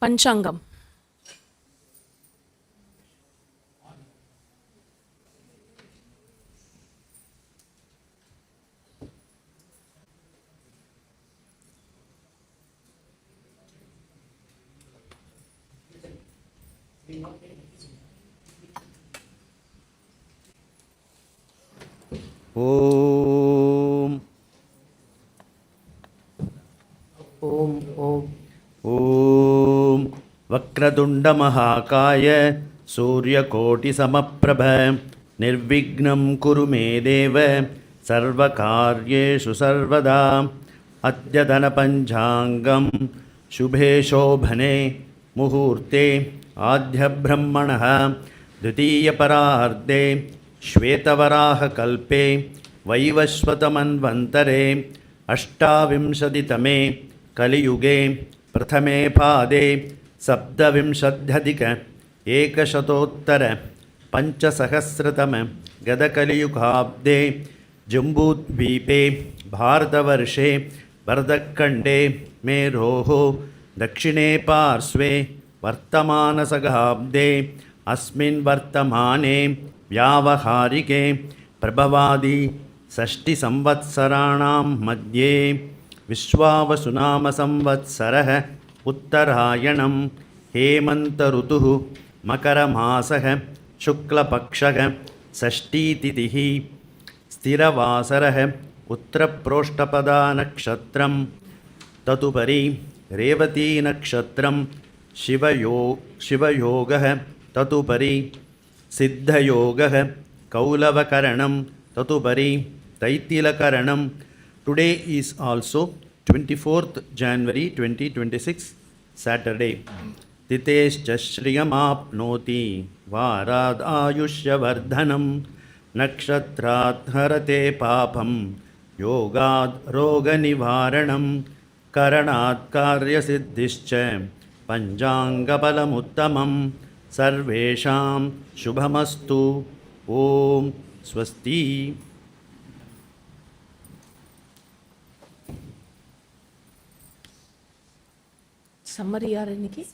Panchangam. Om. Om. Om. Om. Vakratunda Mahakaya Suryakoti Samaprabha Nirvignam Kuru Me Deva Sarvakaryeshu Sarvada Adyadana Panchangam Shubhe Shobhane Muhurte Adhya Brahmanaha Dvitiya Pararde Shvetavaraha Kalpe Vaivashvatamanvantare Ashtavimshaditame Kaliyuge Prathame Pade Sabdavimshadhyadika Ekashatottara Panchasahasratama Gadakaliyukabde Jumbudvipe Bharatavarshe Vardakande Meroho Dakshine Parsve Vartamanasaghabde Asmin Vartamane Vyavaharike Prabhavadi Sashti Samvatsaranam Madhye Vishwavasunama Samvatsarah Uttarayanam Hemantarutuhu Makaramasaha Shuklapakshaha Sashti Titihi Stiravasarah Uttraproshtapada Nakshatram Tatupari Revati Nakshatram Shivayogah Tatupari Siddhayogah Kaulavakaranam Tatupari Taittilakaranam. Today is also 24th January 2026 Saturday. Titescha Shriyamapnoti Varad Ayushya Vardhanam Nakshatrat Harate Papam Yogad Roga Nivaranam Karanat Karya Siddhischa Panjangapalamuttamam Sarvesham Shubhamastu. Om Swasti. Summary yaar inniki.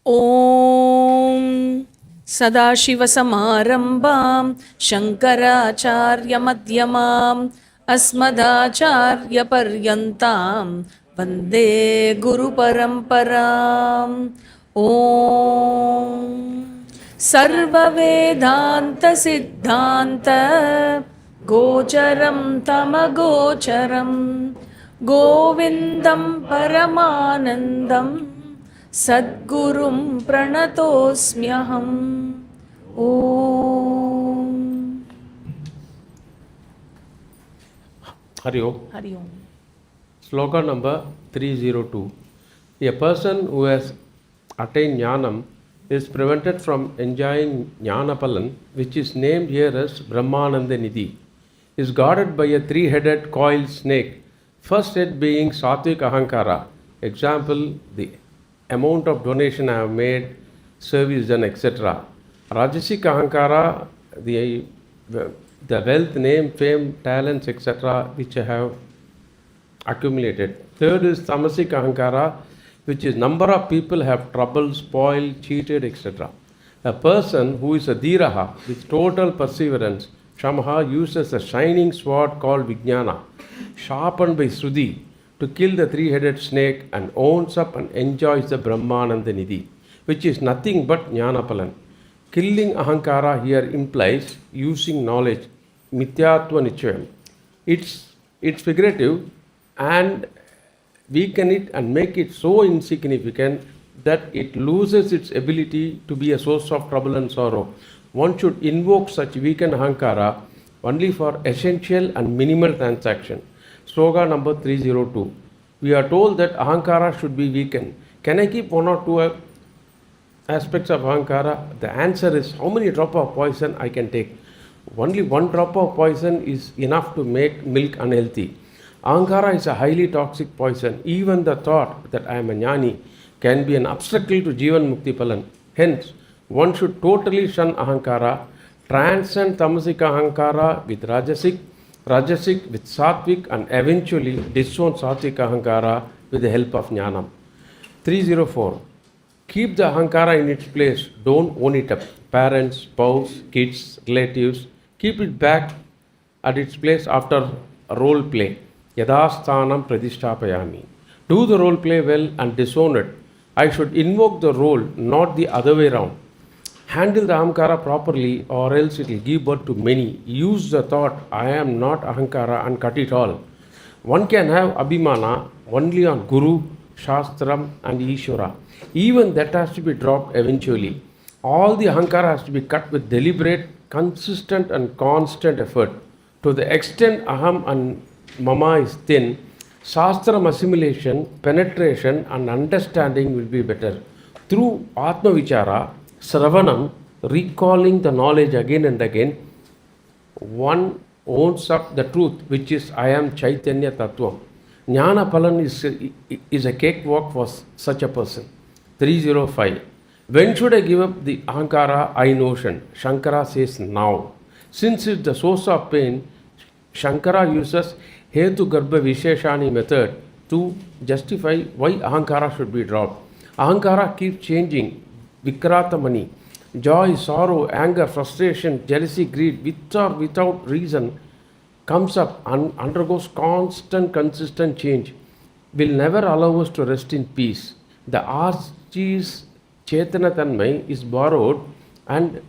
Om Sadashivasamarambam Shankaracharya Madhyamam Asmadacharya Paryantam Vande Guru Paramparam. Om Sarva Vedanta Siddhanta Gocharam Tamagocharam Govindam Paramanandam Sadgurum Pranatosmyaham. Om Hari Om. Hari Om. Shloka number 302. A person who has attained Jnanam is prevented from enjoying Jnanapalan, which is named here as Brahmananda Nidhi, is guarded by a three-headed coiled snake, first head being Satvik Ahankara, example, the amount of donation I have made, service done, etc. Rajasik Ahankara, the wealth, name, fame, talents, etc., which I have accumulated. Third is Tamasik Ahankara, which is number of people have troubled, spoiled, cheated, etc. A person who is a Dhiraha with total perseverance, Shamaha, uses a shining sword called Vijnana, sharpened by Sruti, to kill the three-headed snake and owns up and enjoys the Brahmananda Nidhi, which is nothing but Jnanapalan. Killing Ahankara here implies using knowledge, Mithyatva Nichayam. It's figurative and weaken it and make it so insignificant that it loses its ability to be a source of trouble and sorrow. One should invoke such weakened Ahankara only for essential and minimal transaction. Sloka number 302. We are told that Ahankara should be weakened. Can I keep one or two aspects of Ahankara? The answer is how many drops of poison I can take. Only one drop of poison is enough to make milk unhealthy. Ahankara is a highly toxic poison. Even the thought that I am a jnani can be an obstacle to Jivan Mukti Palan. Hence, one should totally shun Ahankara, transcend Tamasik Ahankara with Rajasik, Rajasic with Sattvic, and eventually disown Sattvic Ahankara with the help of Jnanam. 304. Keep the Ahankara in its place, don't own it up. Parents, spouse, kids, relatives, keep it back at its place after a role play. Yadasthanam pradishtapayami. Do the role play well and disown it. I should invoke the role, not the other way around. Handle the Ahankara properly, or else it will give birth to many. Use the thought, I am not Ahankara, and cut it all. One can have Abhimana only on Guru, Shastram, and Ishvara. Even that has to be dropped eventually. All the Ahankara has to be cut with deliberate, consistent, and constant effort. To the extent Aham and Mama is thin, Shastram assimilation, penetration, and understanding will be better. Through Atma Vichara, Sravanam, recalling the knowledge again and again, one owns up the truth, which is I am Chaitanya Tattvam. Jnana Palan is a cakewalk for such a person. 305. When should I give up the Ahankara I notion? Shankara says now. Since it's the source of pain, Shankara uses Hetu Garbha Visheshani method to justify why Ahankara should be dropped. Ahankara keeps changing. Vikratamani. Joy, sorrow, anger, frustration, jealousy, greed, with or without reason, comes up and undergoes constant, consistent change, will never allow us to rest in peace. The Archie's Chetana Tanmay is borrowed and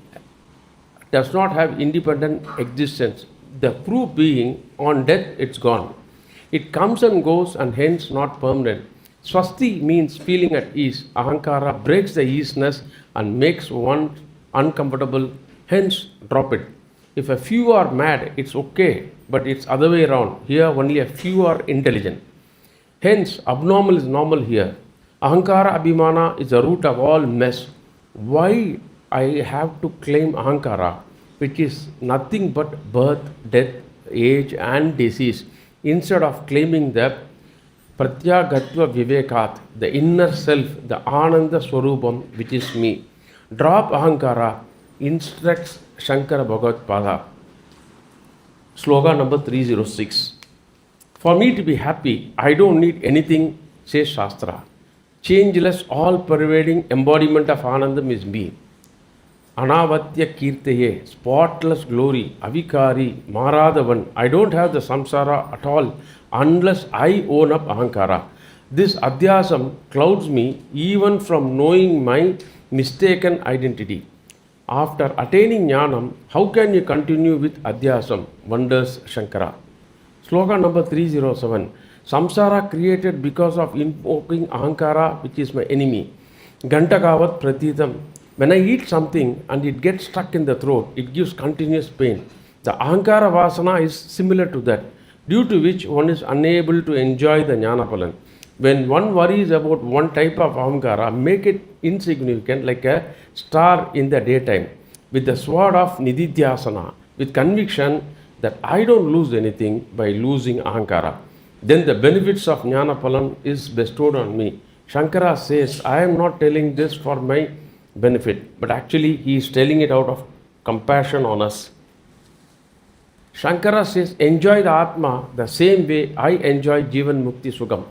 does not have independent existence. The proof being, on death it's gone. It comes and goes and hence not permanent. Swasti means feeling at ease. Ahankara breaks the easiness and makes one uncomfortable, hence drop it. If a few are mad, it's okay, but it's other way around. Here only a few are intelligent. Hence, abnormal is normal here. Ahankara Abhimana is the root of all mess. Why I have to claim Ahankara, which is nothing but birth, death, age and disease, instead of claiming the Pratyagatva Vivekat, the inner self, the Ananda Swarupam, which is me. Drop Ahankara, instructs Shankara Bhagavad Pada. Sloka number 306. For me to be happy, I don't need anything, says Shastra. Changeless, all-pervading embodiment of Anandam is me. Anavatya Kirtaye, spotless glory, Avikari, Maradavan. I don't have the samsara at all unless I own up Ahankara. This Adhyasam clouds me even from knowing my mistaken identity. After attaining Jnanam, how can you continue with Adhyasam? Wonders Shankara. Sloka number 307. Samsara created because of invoking Ahankara, which is my enemy. Gantakavat Pratitam. When I eat something and it gets stuck in the throat, it gives continuous pain. The Ahankara Vasana is similar to that, due to which one is unable to enjoy the Jnanapalan. When one worries about one type of Ahankara, make it insignificant like a star in the daytime. With the sword of Nididhyasana, with conviction that I don't lose anything by losing Ahankara, then the benefits of Jnanapalan is bestowed on me. Shankara says, I am not telling this for my benefit, but actually he is telling it out of compassion on us. Shankara says, enjoy the Atma the same way I enjoy Jivan Mukti Sugam.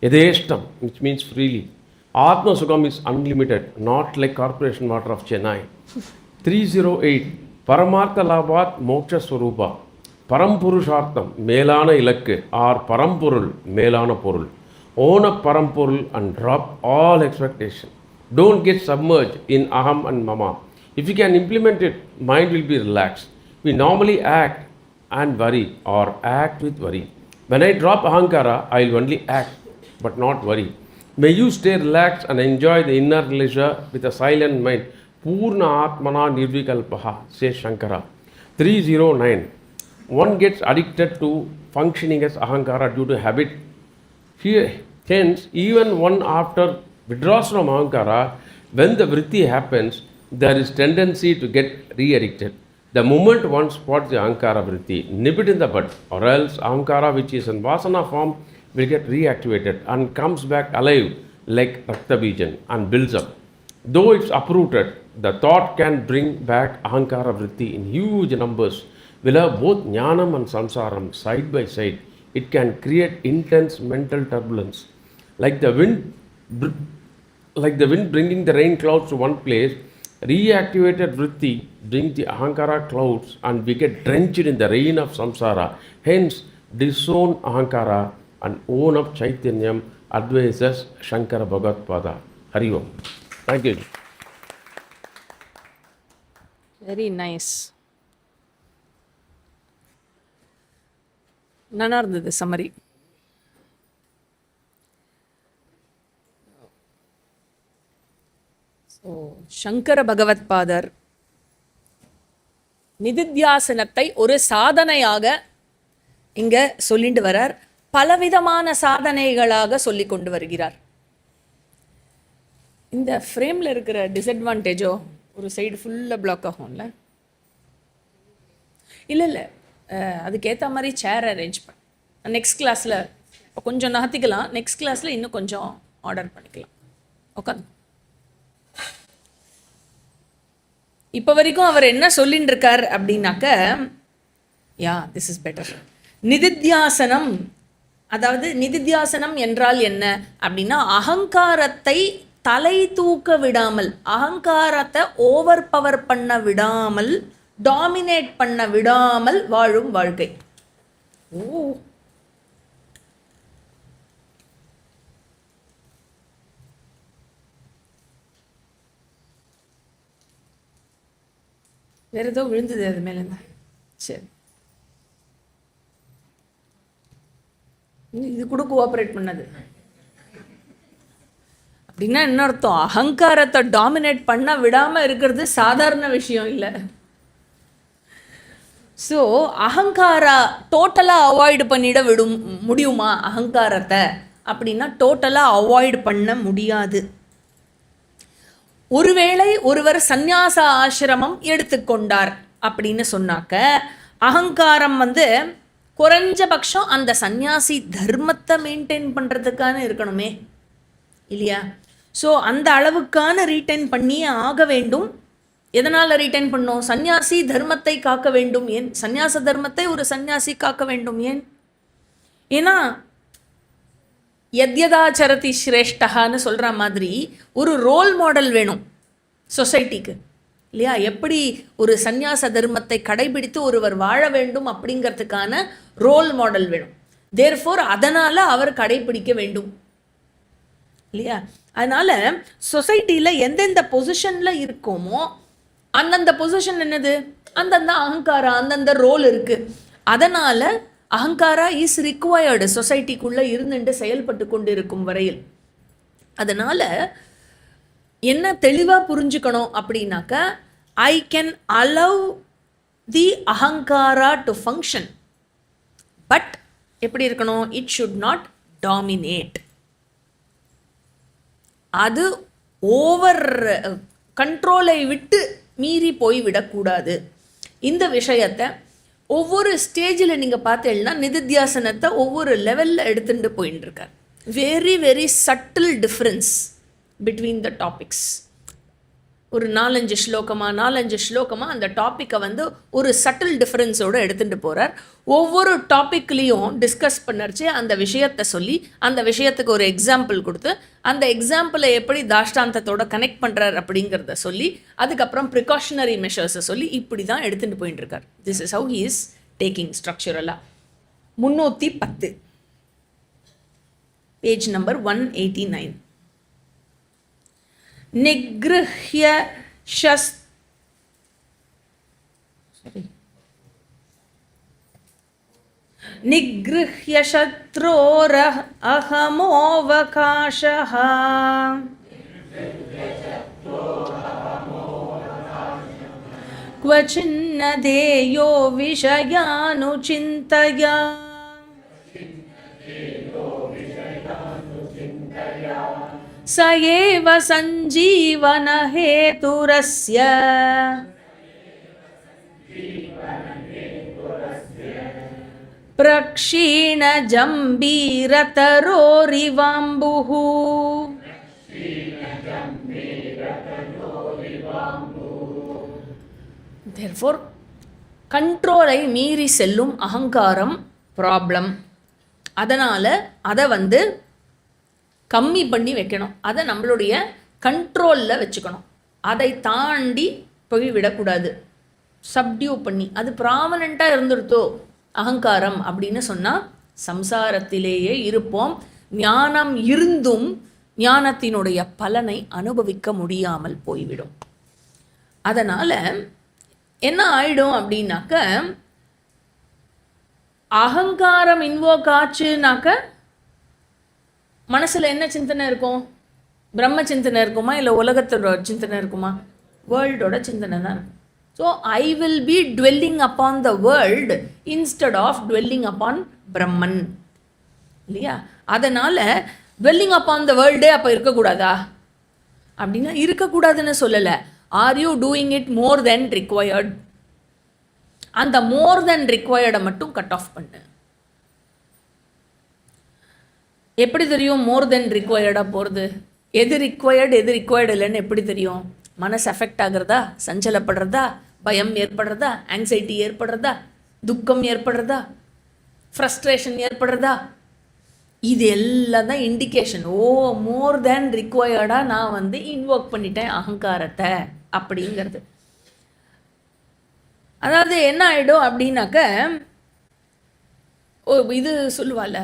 Yadeshtam, which means freely. Atma Sugam is unlimited, not like Corporation Water of Chennai. 308. Paramartha Labhat Moksha Swarupa. Parampurushartham, Melana Ilakku, or Parampurul, Melana Purul. Own up Parampurul and drop all expectation. Don't get submerged in Aham and Mama. If you can implement it, mind will be relaxed. We normally act and worry, or act with worry. When I drop Ahankara, I will only act, but not worry. May you stay relaxed and enjoy the inner leisure with a silent mind. Purna Atmana Nirvikalpaha, says Shankara. 309. One gets addicted to functioning as Ahankara due to habit. Here, hence, even one after withdraws from Ahankara, when the vritti happens, there is tendency to get re-addicted. The moment one spots the Ahankara vritti, nip it in the bud, or else Ahankara, which is in Vasana form, will get reactivated and comes back alive like Raktabijan and builds up. Though it's uprooted, the thought can bring back Ahankara vritti in huge numbers. will have both jnanam and samsaram side by side, it can create intense mental turbulence. Like the wind bringing the rain clouds to one place, reactivated vritti brings the ahankara clouds and we get drenched in the rain of samsara. Hence, disown ahankara and own up chaitanyam, advises Shankara Bhagavad-pada. Hari Om. Thank you. Very nice. நல்லா இருந்தது summary. So Sankara Bhagavatpada நிதித்தியாசனத்தை ஒரு சாதனையாக இங்க சொல்லிட்டு வரார். பலவிதமான சாதனைகளாக சொல்லி கொண்டு வருகிறார். இந்த ஃப்ரேமில் இருக்கிற டிஸ்அட்வான்டேஜோ ஒரு சைடு ஃபுல்லாக பிளாக் ஆகும்ல. இல்லை அதுக்கேற்ற மாதிரி சேர் அரேஞ்ச் பண்ண நெக்ஸ்ட் கிளாஸில் கொஞ்சம் நகர்த்திக்கலாம். நெக்ஸ்ட் கிளாஸில் இன்னும் கொஞ்சம் ஆர்டர் பண்ணிக்கலாம். உட்காந்து இப்போ வரைக்கும் அவர் என்ன சொல்லின்னு இருக்கார் அப்படின்னாக்க, திஸ் இஸ் பெட்டர். நிதித்தியாசனம், அதாவது நிதித்தியாசனம் என்றால் என்ன அப்படின்னா, அகங்காரத்தை தலை தூக்க விடாமல், அகங்காரத்தை ஓவர் பவர் பண்ண விடாமல், டாமினேட் பண்ண விடாமல் வாழும் வாழ்க்கை. வேற ஏதோ விழுந்தது அது மேல. சரி, இது கூட கோஆப்ரேட் பண்ணது அப்படின்னா என்ன அர்த்தம்? அகங்காரத்தை டாமினேட் பண்ண விடாம இருக்கிறது சாதாரண விஷயம் இல்லை. ஸோ அகங்காரா டோட்டலாக அவாய்டு பண்ணிட முடியுமா? அகங்காரத்தை அப்படின்னா டோட்டலாக அவாய்டு பண்ண முடியாது. ஒருவேளை ஒருவர் சந்நியாச ஆசிரமம் எடுத்துக்கொண்டார் அப்படின்னு சொன்னாக்க, அகங்காரம் குறைஞ்சபட்சம் அந்த சந்நியாசி தர்மத்தை மெயின்டைன் பண்ணுறதுக்கான இருக்கணுமே இல்லையா? ஸோ அந்த அளவுக்கான ரீட்டைன் பண்ணியே ஆக வேண்டும். எதனால் ரீட்டைன் பண்ணோம்? சந்நியாசி தர்மத்தை காக்க வேண்டும். ஏன் சந்நியாச தர்மத்தை ஒரு சந்நியாசி காக்க வேண்டும்? ஏன்? ஏன்னா யத்யதாச்சரதி ஸ்ரேஷ்டகான்னு சொல்கிற மாதிரி ஒரு ரோல் மாடல் வேணும் சொசைட்டிக்கு இல்லையா? எப்படி ஒரு சந்நியாச தர்மத்தை கடைபிடித்து ஒருவர் வாழ வேண்டும் அப்படிங்கிறதுக்கான ரோல் மாடல் வேணும். தேர்ஃபோர் அதனால் அவர் கடைபிடிக்க வேண்டும் இல்லையா? அதனால் சொசைட்டியில் எந்தெந்த பொசிஷனில் இருக்கோமோ அந்தந்த பொசிஷன் என்னது? அந்தந்த அகங்காரா, அந்தந்த ரோல் இருக்குது. அதனால் அகங்காரா இஸ் ரிக்வயர்டு சொசைட்டிக்குள்ளே இருந்துட்டு செயல்பட்டு கொண்டு இருக்கும் வரையில். அதனால் என்ன தெளிவாக புரிஞ்சுக்கணும் அப்படின்னாக்க, I can allow the ahankara to function, but எப்படி இருக்கணும்? It should not dominate. அது ஓவர் கண்ட்ரோலை விட்டு மீறி போய்விடக்கூடாது. இந்த விஷயத்தை ஒவ்வொரு ஸ்டேஜில் நீங்கள் பார்த்தீங்கன்னா நிதித்தியாசனத்தை ஒவ்வொரு லெவலில் எடுத்துகிட்டு போயின்னு இருக்கார். Very very subtle difference between the topics. ஒரு 4-5 ஸ்லோகமாக அந்த டாப்பிக்கை ஒரு சட்டில் டிஃப்ரென்ஸோடு எடுத்துகிட்டு போகிறார். ஒவ்வொரு டாப்பிக்லேயும் டிஸ்கஸ் பண்ணறச்சு அந்த விஷயத்தை சொல்லி, அந்த விஷயத்துக்கு ஒரு எக்ஸாம்பிள் கொடுத்து, அந்த எக்ஸாம்பிளை எப்படி தாஷ்டாந்தத்தோட கனெக்ட் பண்ணுறார் அப்படிங்கிறத சொல்லி, அதுக்கப்புறம் ப்ரிகாஷனரி மெஷர்ஸை சொல்லி, இப்படி தான் எடுத்துகிட்டு போயிட்டு இருக்கார். This is how he is taking ஸ்ட்ரக்சரலாக. 310 பேஜ் நம்பர் 189. நிக்ருஹ்ய சத்ரோர அஹமோவகாஷஹ க்வசின்ன தேயோ விஷயானுசிந்தயா स एव सञ्जीवनहेतुरस्य प्रक्षीणजम्बीरतरोरिवाम्बुः Therefore, கண்ட்ரோலை மீறி செல்லும் அகங்காரம் ப்ராப்ளம். அதனால் அதை வந்து கம்மி பண்ணி வைக்கணும், அதை நம்மளுடைய கண்ட்ரோலில் வச்சுக்கணும். அதை தாண்டி போய்விடக்கூடாது, சப்டியூ பண்ணி. அது ப்ராமனண்ட்டாக இருந்துருத்தோ அகங்காரம் அப்படின்னு சொன்னால் சம்சாரத்திலேயே இருப்போம். ஞானம் இருந்தும் ஞானத்தினுடைய பலனை அனுபவிக்க முடியாமல் போய்விடும். அதனால் என்ன ஆயிடும் அப்படின்னாக்க, அகங்காரம் இன்வோக் ஆச்சுனாக்க மனசில் என்ன சிந்தனை இருக்கும்? பிரம்ம சிந்தனை இருக்குமா, இல்லை உலகத்தோட சிந்தனை இருக்குமா? வேர்ல்டோட சிந்தனை தான் இருக்கும். So I will be dwelling upon the world instead of dwelling upon Brahman, இல்லையா? அதனால் டுவெல்லிங் அப்பான் த வேர்ல்டே அப்போ இருக்கக்கூடாதா அப்படின்னா இருக்கக்கூடாதுன்னு சொல்லலை. Are you doing it more then required? அந்த மோர் தென் ரிக்வயர்டை மட்டும் கட் ஆஃப் பண்ணு. எப்படி தெரியும் மோர் தென் ரிக்வயர்டாக போகிறது? எது ரிக்வயர்டு இல்லைன்னு எப்படி தெரியும்? மனசு அஃபெக்ட் ஆகிறதா, சஞ்சலப்படுறதா, பயம் ஏற்படுறதா, ஆங்ஸைட்டி ஏற்படுறதா, துக்கம் ஏற்படுறதா, ஃப்ரஸ்ட்ரேஷன் ஏற்படுறதா, இது எல்லாம் தான் இண்டிகேஷன். ஓ, மோர் தேன் ரிக்வயர்டாக நான் வந்து இன்வோக் பண்ணிட்டேன் அகங்காரத்தை அப்படிங்கிறது. அதாவது என்ன ஆகிடும் அப்படின்னாக்க, இது சொல்லுவாள்,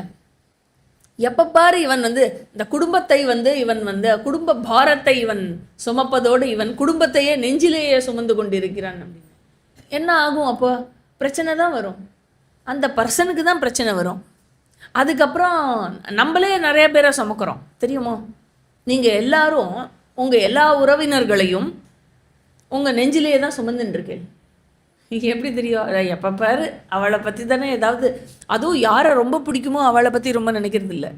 எப்போ பாரு இவன் வந்து இந்த குடும்பத்தை வந்து இவன் வந்து குடும்ப பாரத்தை இவன் சுமப்பதோடு இவன் குடும்பத்தையே நெஞ்சிலேயே சுமந்து கொண்டிருக்கிறான் அப்படின்னு. என்ன ஆகும்? அப்போ பிரச்சனை தான் வரும், அந்த பர்சனுக்கு தான் பிரச்சனை வரும். அதுக்கப்புறம் நம்மளே நிறைய பேரை சுமக்கிறோம் தெரியுமோ? நீங்கள் எல்லாரும் உங்கள் எல்லா உறவினர்களையும் உங்கள் நெஞ்சிலேயே தான் சுமந்துட்டுருக்கேன். எப்படி தெரியும்? எப்போ பாரு அவளை பற்றி தானே ஏதாவது, அதுவும் யாரை ரொம்ப பிடிக்குமோ அவளை பற்றி ரொம்ப நினைக்கிறது இல்லை.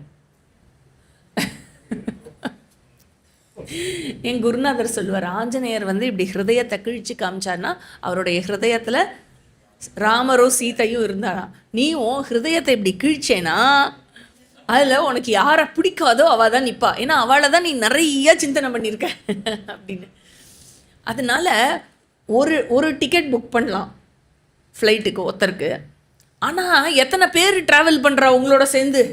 என் குருநாதர் சொல்லுவார், ஆஞ்சநேயர் வந்து இப்படி ஹிருதயத்தை கிழிச்சு காமிச்சார்னா அவருடைய ஹிருதயத்தில் ராமரும் சீதையும் இருந்தாராம். நீ உன் ஹிருதயத்தை இப்படி கிழிச்சேனா அதில் உனக்கு யாரை பிடிக்காதோ அவள் தான் நிற்பா, ஏன்னா அவளை தான் நீ நிறைய சிந்தனை பண்ணியிருக்க அப்படின்னு. அதனால் ஒரு டிக்கெட் புக் பண்ணலாம் ஃப்ளைட்டுக்கு ஒருத்தருக்கு, ஆனால் எத்தனை பேர் ட்ராவல் பண்ணுறா உங்களோட சேர்ந்து,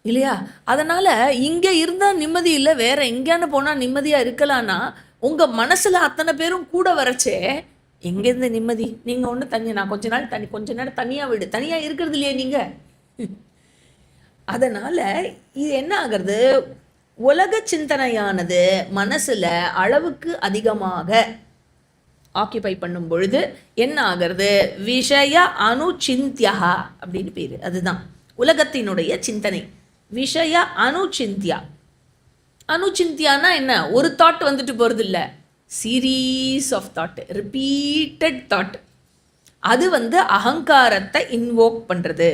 இல்லையா? அதனால் இங்கே இருந்தால் நிம்மதி இல்லை, வேறு எங்கேயானு போனால் நிம்மதியாக இருக்கலான்னா உங்கள் மனசில் அத்தனை பேரும் கூட வரச்சே எங்கேருந்து நிம்மதி? நீங்கள் ஒன்று தனி, நான் கொஞ்ச நேரம் தனியாக விடு, தனியாக இருக்கிறது இல்லையே நீங்கள். அதனால் இது என்ன ஆகிறது? உலக சிந்தனையானது மனசில் அளவுக்கு அதிகமாக ஆக்கியபை பண்ணும் பொழுது என்ன ஆகிறது? விஷய அனுச்சிந்தியா அப்படின்னு பேர். அதுதான் உலகத்தினுடைய சிந்தனை. விஷய அனுச்சிந்தியா. அனுச்சிந்தியானா என்ன? ஒரு தாட் வந்துட்டு போகிறது இல்லை, series of thought, repeated thought. அது வந்து அகங்காரத்தை இன்வோக் பண்ணுறது.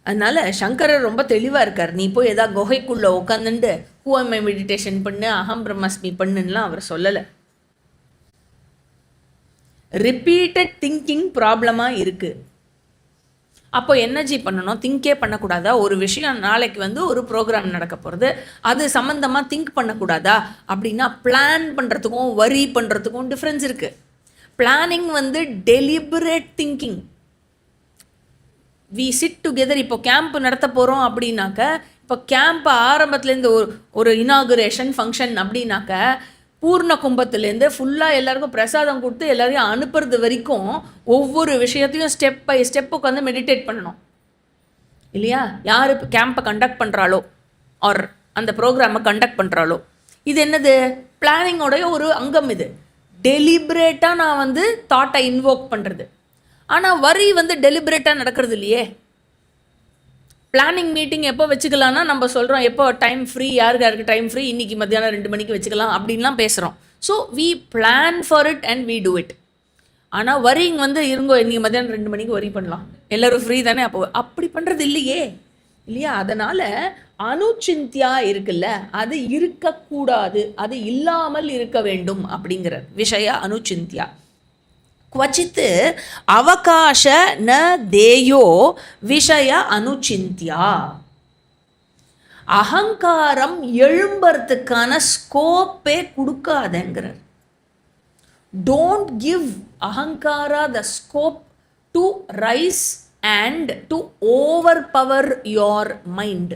அதனால் சங்கரர் ரொம்ப தெளிவாக இருக்கார். நீ போய் ஏதாவது குகைக்குள்ளே உட்காந்துட்டு ஹூஎம்ஐ மெடிடேஷன் பண்ணு, அகம் பிரம்மஸ்மி பண்ணுன்னெலாம் அவர் சொல்லலை. ரிப்பீட்டட் திங்கிங் ப்ராப்ளமாக இருக்குது. அப்போ எனர்ஜி பண்ணணும், திங்கே பண்ணக்கூடாதா? ஒரு விஷயம் நாளைக்கு வந்து ஒரு ப்ரோக்ராம் நடக்க போகிறது, அது சம்மந்தமாக திங்க் பண்ணக்கூடாதா அப்படின்னா பிளான் பண்ணுறதுக்கும் வரி பண்ணுறதுக்கும் டிஃப்ரென்ஸ் இருக்குது. பிளானிங் வந்து deliberate thinking. We sit together. இப்போ கேம்ப் நடத்த போகிறோம் அப்படின்னாக்க, இப்போ கேம்ப் ஆரம்பத்துலேருந்து ஒரு இனாகுரேஷன் ஃபங்க்ஷன் அப்படின்னாக்க பூர்ண கும்பத்துலேருந்து ஃபுல்லாக எல்லாருக்கும் பிரசாதம் கொடுத்து எல்லாரையும் அனுப்புறது வரைக்கும் ஒவ்வொரு விஷயத்தையும் ஸ்டெப் பை ஸ்டெப் உட்காந்து மெடிடேட் பண்ணணும், இல்லையா? யார் கேம்பை கண்டக்ட் பண்ணுறாளோ ஆர் அந்த ப்ரோக்ராமை கண்டக்ட் பண்ணுறாளோ, இது என்னது? பிளானிங்கோடைய ஒரு அங்கம். இது டெலிபரேட்டாக நான் வந்து தாட்டை இன்வோக் பண்ணுறது. ஆனால் வரி வந்து டெலிபரேட்டாக நடக்கிறது இல்லையே. பிளானிங் மீட்டிங் எப்போ வச்சுக்கலான்னா நம்ம சொல்கிறோம், எப்போ டைம் ஃப்ரீ, யாருக்கு டைம் ஃப்ரீ, இன்றைக்கி மத்தியானம் 2 மணிக்கு வச்சுக்கலாம் அப்படின்லாம் பேசுகிறோம். So we plan for it and we do it. ஆனால் வரிங் வந்து இருங்கோ, இன்றைக்கி மத்தியானம் 2 மணிக்கு வரி பண்ணலாம், எல்லோரும் ஃப்ரீ தானே, அப்போ அப்படி பண்ணுறது இல்லையே, இல்லையா? அதனால் அனுச்சிந்தியா இருக்குல்ல, அது இருக்கக்கூடாது, அது இல்லாமல் இருக்க வேண்டும் அப்படிங்கிற விஷய அனுச்சிந்தியா. क्वचित् அவகாச ந தேயோ விஷய அனுச்சிந்தியா. அகங்காரம் எழும்புறதுக்கான ஸ்கோப்பே கொடுக்காதங்கிறார். Don't give ahankara the scope to rise and to overpower your mind.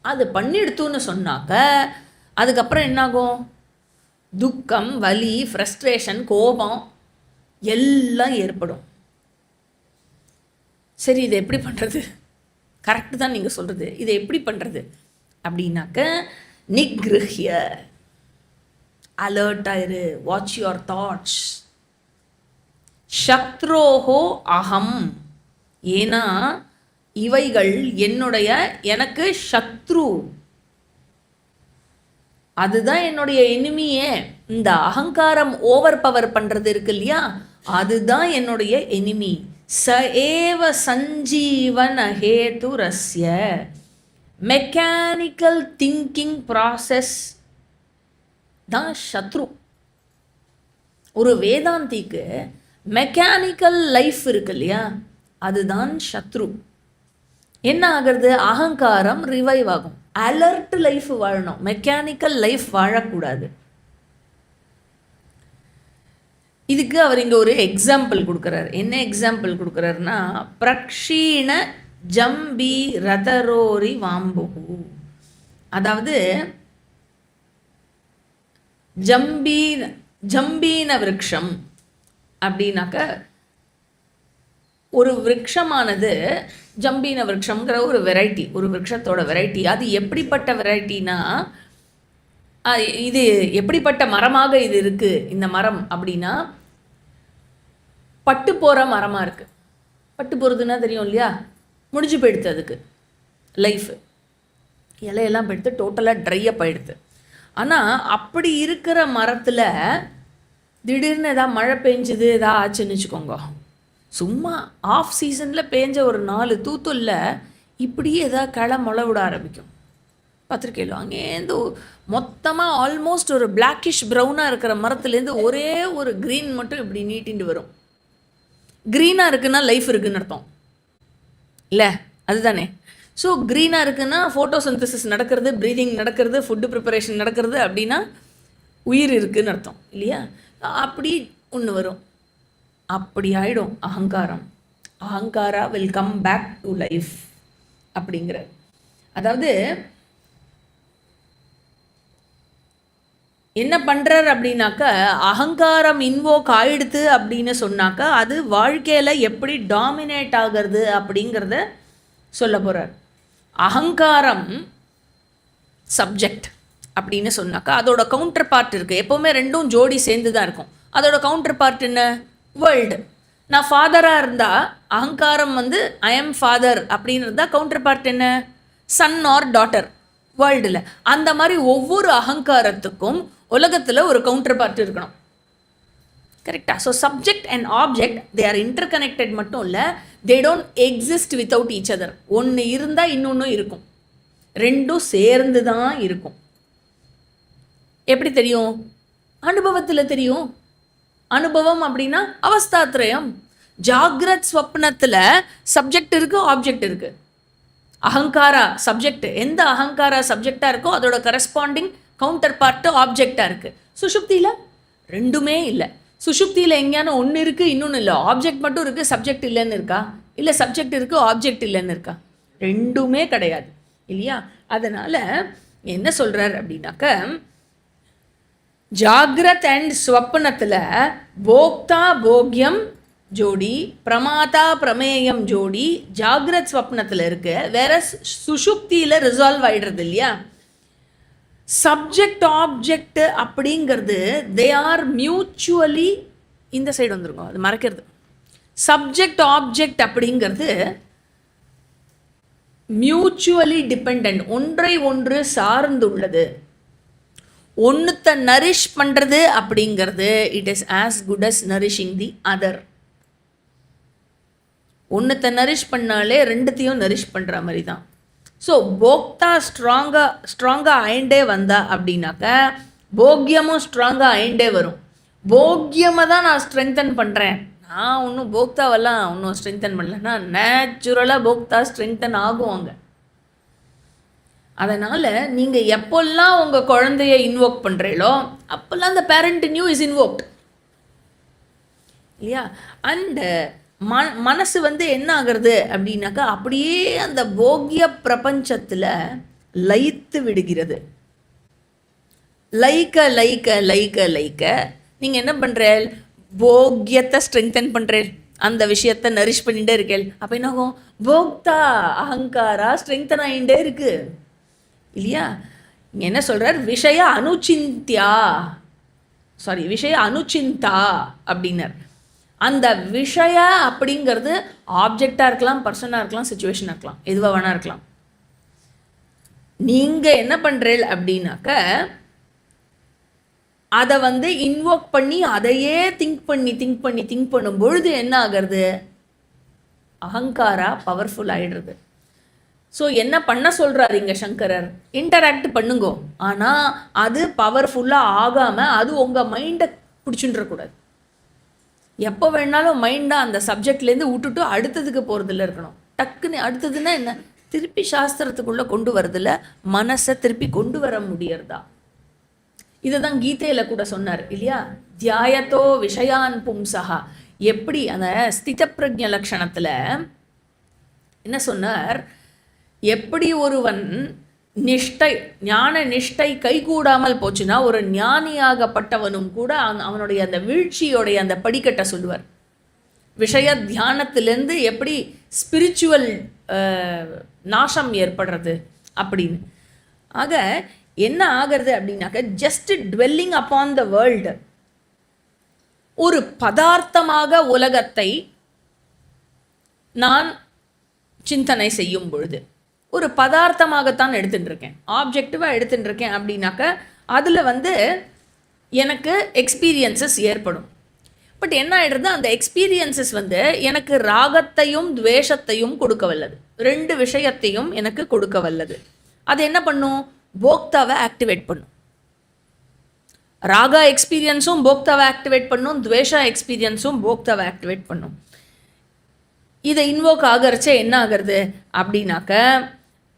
அது பண்ணிடுத்துன்னு சொன்னாக்க அதுக்கப்புறம் என்னாகும்? துக்கம், வலி, ஃப்ரஸ்ட்ரேஷன், கோபம் எல்லாம் ஏற்படும். சரி, இதை எப்படி பண்ணுறது? கரெக்டு தான் நீங்கள் சொல்கிறது. இதை எப்படி பண்ணுறது அப்படின்னாக்க, நிக்ருஹ்ய, அலர்ட்டாயிரு, வாட்ச் யுவர் தாட்ஸ். சத்ரோஹோ அகம், ஏன்னா இவைகள் எனக்கு சத்ரு, அதுதான் என்னுடைய எனிமியே. இந்த அகங்காரம் ஓவர் பவர் பண்ணுறது இருக்கு இல்லையா, அதுதான் என்னுடைய எனிமி. ச ஏவ சஞ்சீவன ஹேது ரஸ்ய, மெக்கானிக்கல் திங்கிங் ப்ராசஸ் தான் சத்ரு. ஒரு வேதாந்திக்கு மெக்கானிக்கல் லைஃப் இருக்கு இல்லையா, அதுதான் சத்ரு. என்ன ஆகிறது? அகங்காரம் ரிவைவ் ஆகும். அலர்ட் லைஃப் வாழணும், மெக்கானிக்கல் லைஃப் வாழக்கூடாது. இதுக்கு அவர் இங்கே ஒரு எக்ஸாம்பிள் கொடுக்குறார். என்ன எக்ஸாம்பிள் கொடுக்குறாருன்னா, பிரக்ஷீண ஜம்பி ரதரோரி வாம்புகு. அதாவது ஜம்பீன விருட்சம் அப்படின்னாக்க, ஒரு விருட்சமானது, ஜம்பீன விருட்சம்ங்கிற ஒரு வெரைட்டி, ஒரு விருட்சத்தோட வெரைட்டி. அது எப்படிப்பட்ட வெரைட்டினா, இது எப்படிப்பட்ட மரமாக இது இருக்குது இந்த மரம் அப்படின்னா, பட்டு போகிற மரமாக இருக்குது. பட்டு போகிறதுனா தெரியும் இல்லையா, முடிஞ்சு போயிடுது அதுக்கு லைஃபு, இலையெல்லாம் போயிடுத்து, டோட்டலாக ட்ரையப் ஆகிடுது. ஆனால் அப்படி இருக்கிற மரத்தில் திடீர்னு எதாவது மழை பெஞ்சுது, எதாவது ஆச்சுன்னு வச்சுக்கோங்க, சும்மா ஆஃப் சீசனில் பேஞ்ச ஒரு 4 தூத்துல்ல இப்படியே எதாவது களை முளை விட ஆரம்பிக்கும். பார்த்துருக்கேன். அங்கேருந்து மொத்தமாக ஆல்மோஸ்ட் ஒரு பிளாக்கிஷ் ப்ரௌனாக இருக்கிற மரத்துலேருந்து ஒரே ஒரு க்ரீன் மட்டும் இப்படி நீட்டின்னு வரும். க்ரீனாக இருக்குன்னா லைஃப் இருக்குதுன்னு அர்த்தம் இல்லை? அதுதானே. ஸோ க்ரீனாக இருக்குன்னா ஃபோட்டோசிந்தசிஸ் நடக்கிறது, ப்ரீதிங் நடக்கிறது, ஃபுட்டு ப்ரிப்பரேஷன் நடக்கிறது, அப்படின்னா உயிர் இருக்குதுன்னு அர்த்தம் இல்லையா? அப்படி ஒன்று வரும். அப்படி ஆகிடும் அகங்காரம். Ahankara will come back to life அப்படிங்கிற. அதாவது என்ன பண்ணுறார் அப்படின்னாக்க, அகங்காரம் இன்வோக் ஆயிடுத்து அப்படின்னு சொன்னாக்கா அது வாழ்க்கையில் எப்படி டாமினேட் ஆகிறது அப்படிங்கிறத சொல்ல போகிறார். அகங்காரம் சப்ஜெக்ட் அப்படின்னு சொன்னாக்கா அதோட கவுண்டர் பார்ட் இருக்குது. எப்போவுமே ரெண்டும் ஜோடி சேர்ந்து தான் இருக்கும். அதோட கவுண்டர் பார்ட் என்ன? வேர்ல்டு. நான் ஃபாதராக இருந்தால் அகங்காரம் ஐ எம் ஃபாதர் அப்படின்னு இருந்தால் கவுண்டர் பார்ட் என்ன? சன் ஆர் டாட்டர் வேர்ல்டில். அந்த மாதிரி ஒவ்வொரு அகங்காரத்துக்கும் உலகத்தில் ஒரு கவுண்டர் பார்ட் இருக்கணும். கரெக்டாக? So subject and object they are interconnected மட்டும் இல்லை, they don't exist without each other. ஒன்று இருந்தால் இன்னொன்று இருக்கும், ரெண்டும் சேர்ந்து தான் இருக்கும். எப்படி தெரியும்? அனுபவத்தில் தெரியும். அனுபவம் அப்படின்னா அவஸ்தாத்ரயம். ஜாகிரத் ஸ்வப்னத்தில் சப்ஜெக்ட் இருக்குது, ஆப்ஜெக்ட் இருக்குது. அகங்காரா சப்ஜெக்ட், எந்த அகங்காரா சப்ஜெக்டாக இருக்கோ அதோட கரஸ்பாண்டிங் கவுண்டர் பார்ட்டு ஆப்ஜெக்டாக இருக்குது. சுஷுப்தியில் ரெண்டுமே இல்லை. சுஷுப்தியில் எங்கேயான ஒன்று இருக்குது, இன்னொன்று இல்லை. ஆப்ஜெக்ட் மட்டும் இருக்குது, சப்ஜெக்ட் இல்லைன்னு இருக்கா? இல்லை, சப்ஜெக்ட் இருக்குது, ஆப்ஜெக்ட் இல்லைன்னு இருக்கா? ரெண்டுமே கிடையாது இல்லையா? அதனால் என்ன சொல்கிறார் அப்படின்னாக்க, ஜாகிரத் அண்ட் ஸ்வப்னத்தில் போக்தா போக்யம் ஜோடி, பிரமாதா பிரமேயம் ஜோடி ஜாகிரத் ஸ்வப்னத்தில் இருக்கு. வேற சுஷுப்தியில் ரிசால்வ் ஆகிடுறது இல்லையா? சப்ஜெக்ட் ஆப்ஜெக்ட் அப்படிங்கிறது தே ஆர் மியூச்சுவலி, இந்த சைடு வந்துருங்க, அது மறைக்கிறது. சப்ஜெக்ட் ஆப்ஜெக்ட் அப்படிங்கிறது மியூச்சுவலி டிபெண்ட், ஒன்றை ஒன்று சார்ந்துள்ளது. ஒன்றுத்தை நரிஷ் பண்ணுறது அப்படிங்கிறது it is as good as nourishing the other. ஒன்றுத்தை நரிஷ் பண்ணாலே ரெண்டுத்தையும் நரிஷ் பண்ணுற மாதிரி தான். ஸோ போக்தா ஸ்ட்ராங்காக ஆயிண்டே வந்தா அப்படின்னாக்க போக்கியமும் ஸ்ட்ராங்காக ஆயிண்டே வரும். போக்கியமை தான் நான் ஸ்ட்ரெங்தன் பண்ணுறேன், நான் ஒன்றும் போக்தாவெல்லாம் ஒன்றும் ஸ்ட்ரெங்தன் பண்ணலன்னா நேச்சுரலாக போக்தா ஸ்ட்ரெங்தன் ஆகுவாங்க. அதனால் நீங்கள் எப்போல்லாம் உங்கள் குழந்தைய இன்வோக் பண்ணுறீங்களோ அப்போல்லாம் அந்த பேரண்ட் நியூ இஸ் இன்வோக்ட். இல்லையா? அண்டு மனசு வந்து என்ன ஆகிறது அப்படின்னாக்கா அப்படியே அந்த போக்கிய பிரபஞ்சத்தில் லயித்து விடுகிறது. லைக்க நீங்கள் என்ன பண்ணுறேன், போக்கியத்தை ஸ்ட்ரெங்தன் பண்ணுறேன், அந்த விஷயத்தை நரிஷ் பண்ணிகிட்டே இருக்கேன். அப்போ என்ன ஆகும், போக்தா அகங்காரா ஸ்ட்ரெங்தன் ஆகிட்டே இருக்கு இல்லையா? இங்கே என்ன சொல்கிறார், விஷய அனுச்சிந்தா அப்படின்னார். அந்த விஷய அப்படிங்கிறது ஆப்ஜெக்டாக இருக்கலாம், பர்சனாக இருக்கலாம், சுச்சுவேஷனாக இருக்கலாம், எதுவாக வேணா இருக்கலாம். நீங்கள் என்ன பண்ணுறீள் அப்படின்னாக்க அதை வந்து இன்வோக் பண்ணி அதையே திங்க் பண்ணும் பொழுது என்ன ஆகிறது, அகங்காரா பவர்ஃபுல் ஆகிடுறது. ஸோ என்ன பண்ண சொல்கிறார் இங்கே சங்கரர், இன்டராக்ட் பண்ணுங்கோ, ஆனால் அது பவர்ஃபுல்லாக ஆகாமல் அது உங்கள் மைண்டை பிடிச்சுன்றக்கூடாது. எப்போ வேணாலும் மைண்டை அந்த சப்ஜெக்ட்லேருந்து விட்டுட்டு அடுத்ததுக்கு போகிறதுல இருக்கணும். டக்குன்னு அடுத்ததுன்னா என்ன, திருப்பி சாஸ்திரத்துக்குள்ளே கொண்டு வரதில்ல, மனசை திருப்பி கொண்டு வர முடியறதா. இதை தான் கீதையில் கூட சொன்னார் இல்லையா, தியாயத்தோ விஷயான் பும்சா. எப்படி அந்த ஸ்தித பிரஜ்ஞ லக்ஷணத்தில் என்ன சொன்னார், எப்படி ஒருவன் நிஷ்டை ஞான நிஷ்டை கைகூடாமல் போச்சுன்னா ஒரு ஞானியாகப்பட்டவனும் கூட அவனுடைய அந்த வீழ்ச்சியோடைய அந்த படிக்கட்டை சொல்லுவார். விஷய தியானத்திலேருந்து எப்படி ஸ்பிரிச்சுவல் நாசம் ஏற்படுறது அப்படின்னு. ஆக என்ன ஆகிறது அப்படின்னாக்க, just dwelling upon the world, ஒரு பதார்த்தமாக உலகத்தை நான் சிந்தனை செய்யும் பொழுது ஒரு பதார்த்தமாகத்தான் எடுத்துட்டு இருக்கேன், ஆப்ஜெக்டிவாக எடுத்துட்டு இருக்கேன் அப்படின்னாக்க அதில் வந்து எனக்கு எக்ஸ்பீரியன்சஸ் ஏற்படும். பட் என்ன ஆகிடுறது, அந்த எக்ஸ்பீரியன்சஸ் வந்து எனக்கு ராகத்தையும் துவேஷத்தையும் கொடுக்க வல்லது, ரெண்டு விஷயத்தையும் எனக்கு கொடுக்க வல்லது. அது என்ன பண்ணும், போக்தாவை ஆக்டிவேட் பண்ணும். ராகா எக்ஸ்பீரியன்ஸும் போக்தாவை ஆக்டிவேட் பண்ணும், துவேஷா எக்ஸ்பீரியன்ஸும் போக்தாவை ஆக்டிவேட் பண்ணும். இதை இன்வோக் ஆகிறச்சே என்ன ஆகிறது அப்படின்னாக்க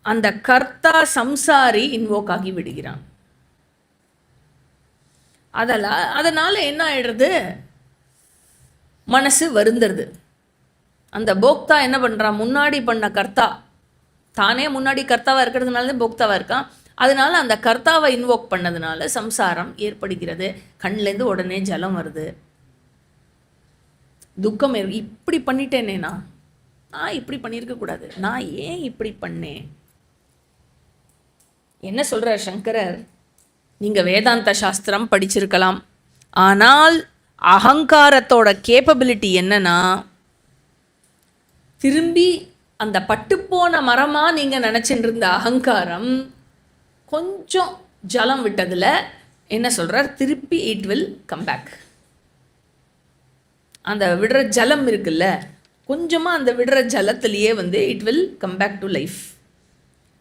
அந்த கர்த்தா சம்சாரி இன்வோக் ஆகி விடுகிறான். அதனால் என்ன ஆயிடுறது, மனசு வருந்துருது. அந்த போக்தா என்ன பண்ணுறான், முன்னாடி பண்ண கர்த்தா தானே முன்னாடி கர்த்தாவாக இருக்கிறதுனால போக்தாவாக இருக்கான். அதனால அந்த கர்த்தாவை இன்வோக் பண்ணதுனால சம்சாரம் ஏற்படுகிறது. கண்ணிலேருந்து உடனே ஜலம் வருது, துக்கம் இப்படி பண்ணிட்டேனே, நான் இப்படி பண்ணியிருக்கக்கூடாது, நான் ஏன் இப்படி பண்ணேன். என்ன சொல்கிறார் சங்கரர், நீங்கள் வேதாந்த சாஸ்திரம் படிச்சிருக்கலாம், ஆனால் அகங்காரத்தோட கேப்பபிலிட்டி என்னன்னா, திரும்பி அந்த பட்டுப்போன மரமாக நீங்கள் நினச்சிட்டு இருந்த அகங்காரம் கொஞ்சம் ஜலம் விட்டதில் என்ன சொல்கிறார், திருப்பி இட் வில் கம் பேக். அந்த விடுற ஜலம் இருக்குல்ல, கொஞ்சமாக அந்த விடுற ஜலத்திலேயே வந்து it will come back to life.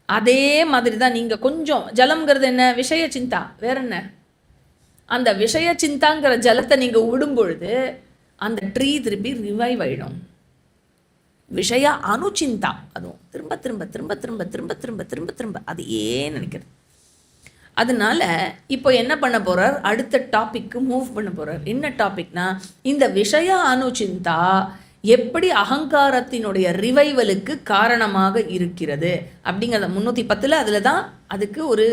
அதே மாதிரி தான் நீங்கள் கொஞ்சம் ஜலம்ங்கிறது என்ன, விஷய சிந்தா, வேற என்ன, அந்த விஷய சிந்தாங்கிற ஜலத்தை நீங்கள் விடும் பொழுது அந்த ட்ரீ திருப்பி ரிவைவ் ஆகிடும். விஷய அனுச்சிந்தா, அதுவும் திரும்ப திரும்ப திரும்ப திரும்ப திரும்ப திரும்ப திரும்ப திரும்ப அதையே நினைக்கிறது. அதனால இப்போ என்ன பண்ண போகிறார், அடுத்த டாபிக்கு மூவ் பண்ண போகிறார். என்ன டாபிக்னா, இந்த விஷய அனுச்சிந்தா எப்படி அகங்காரத்தினுடைய ரிவைவலுக்கு காரணமாக இருக்கிறது அப்படிங்கிறத 310 அதில் தான் அதுக்கு ஒரு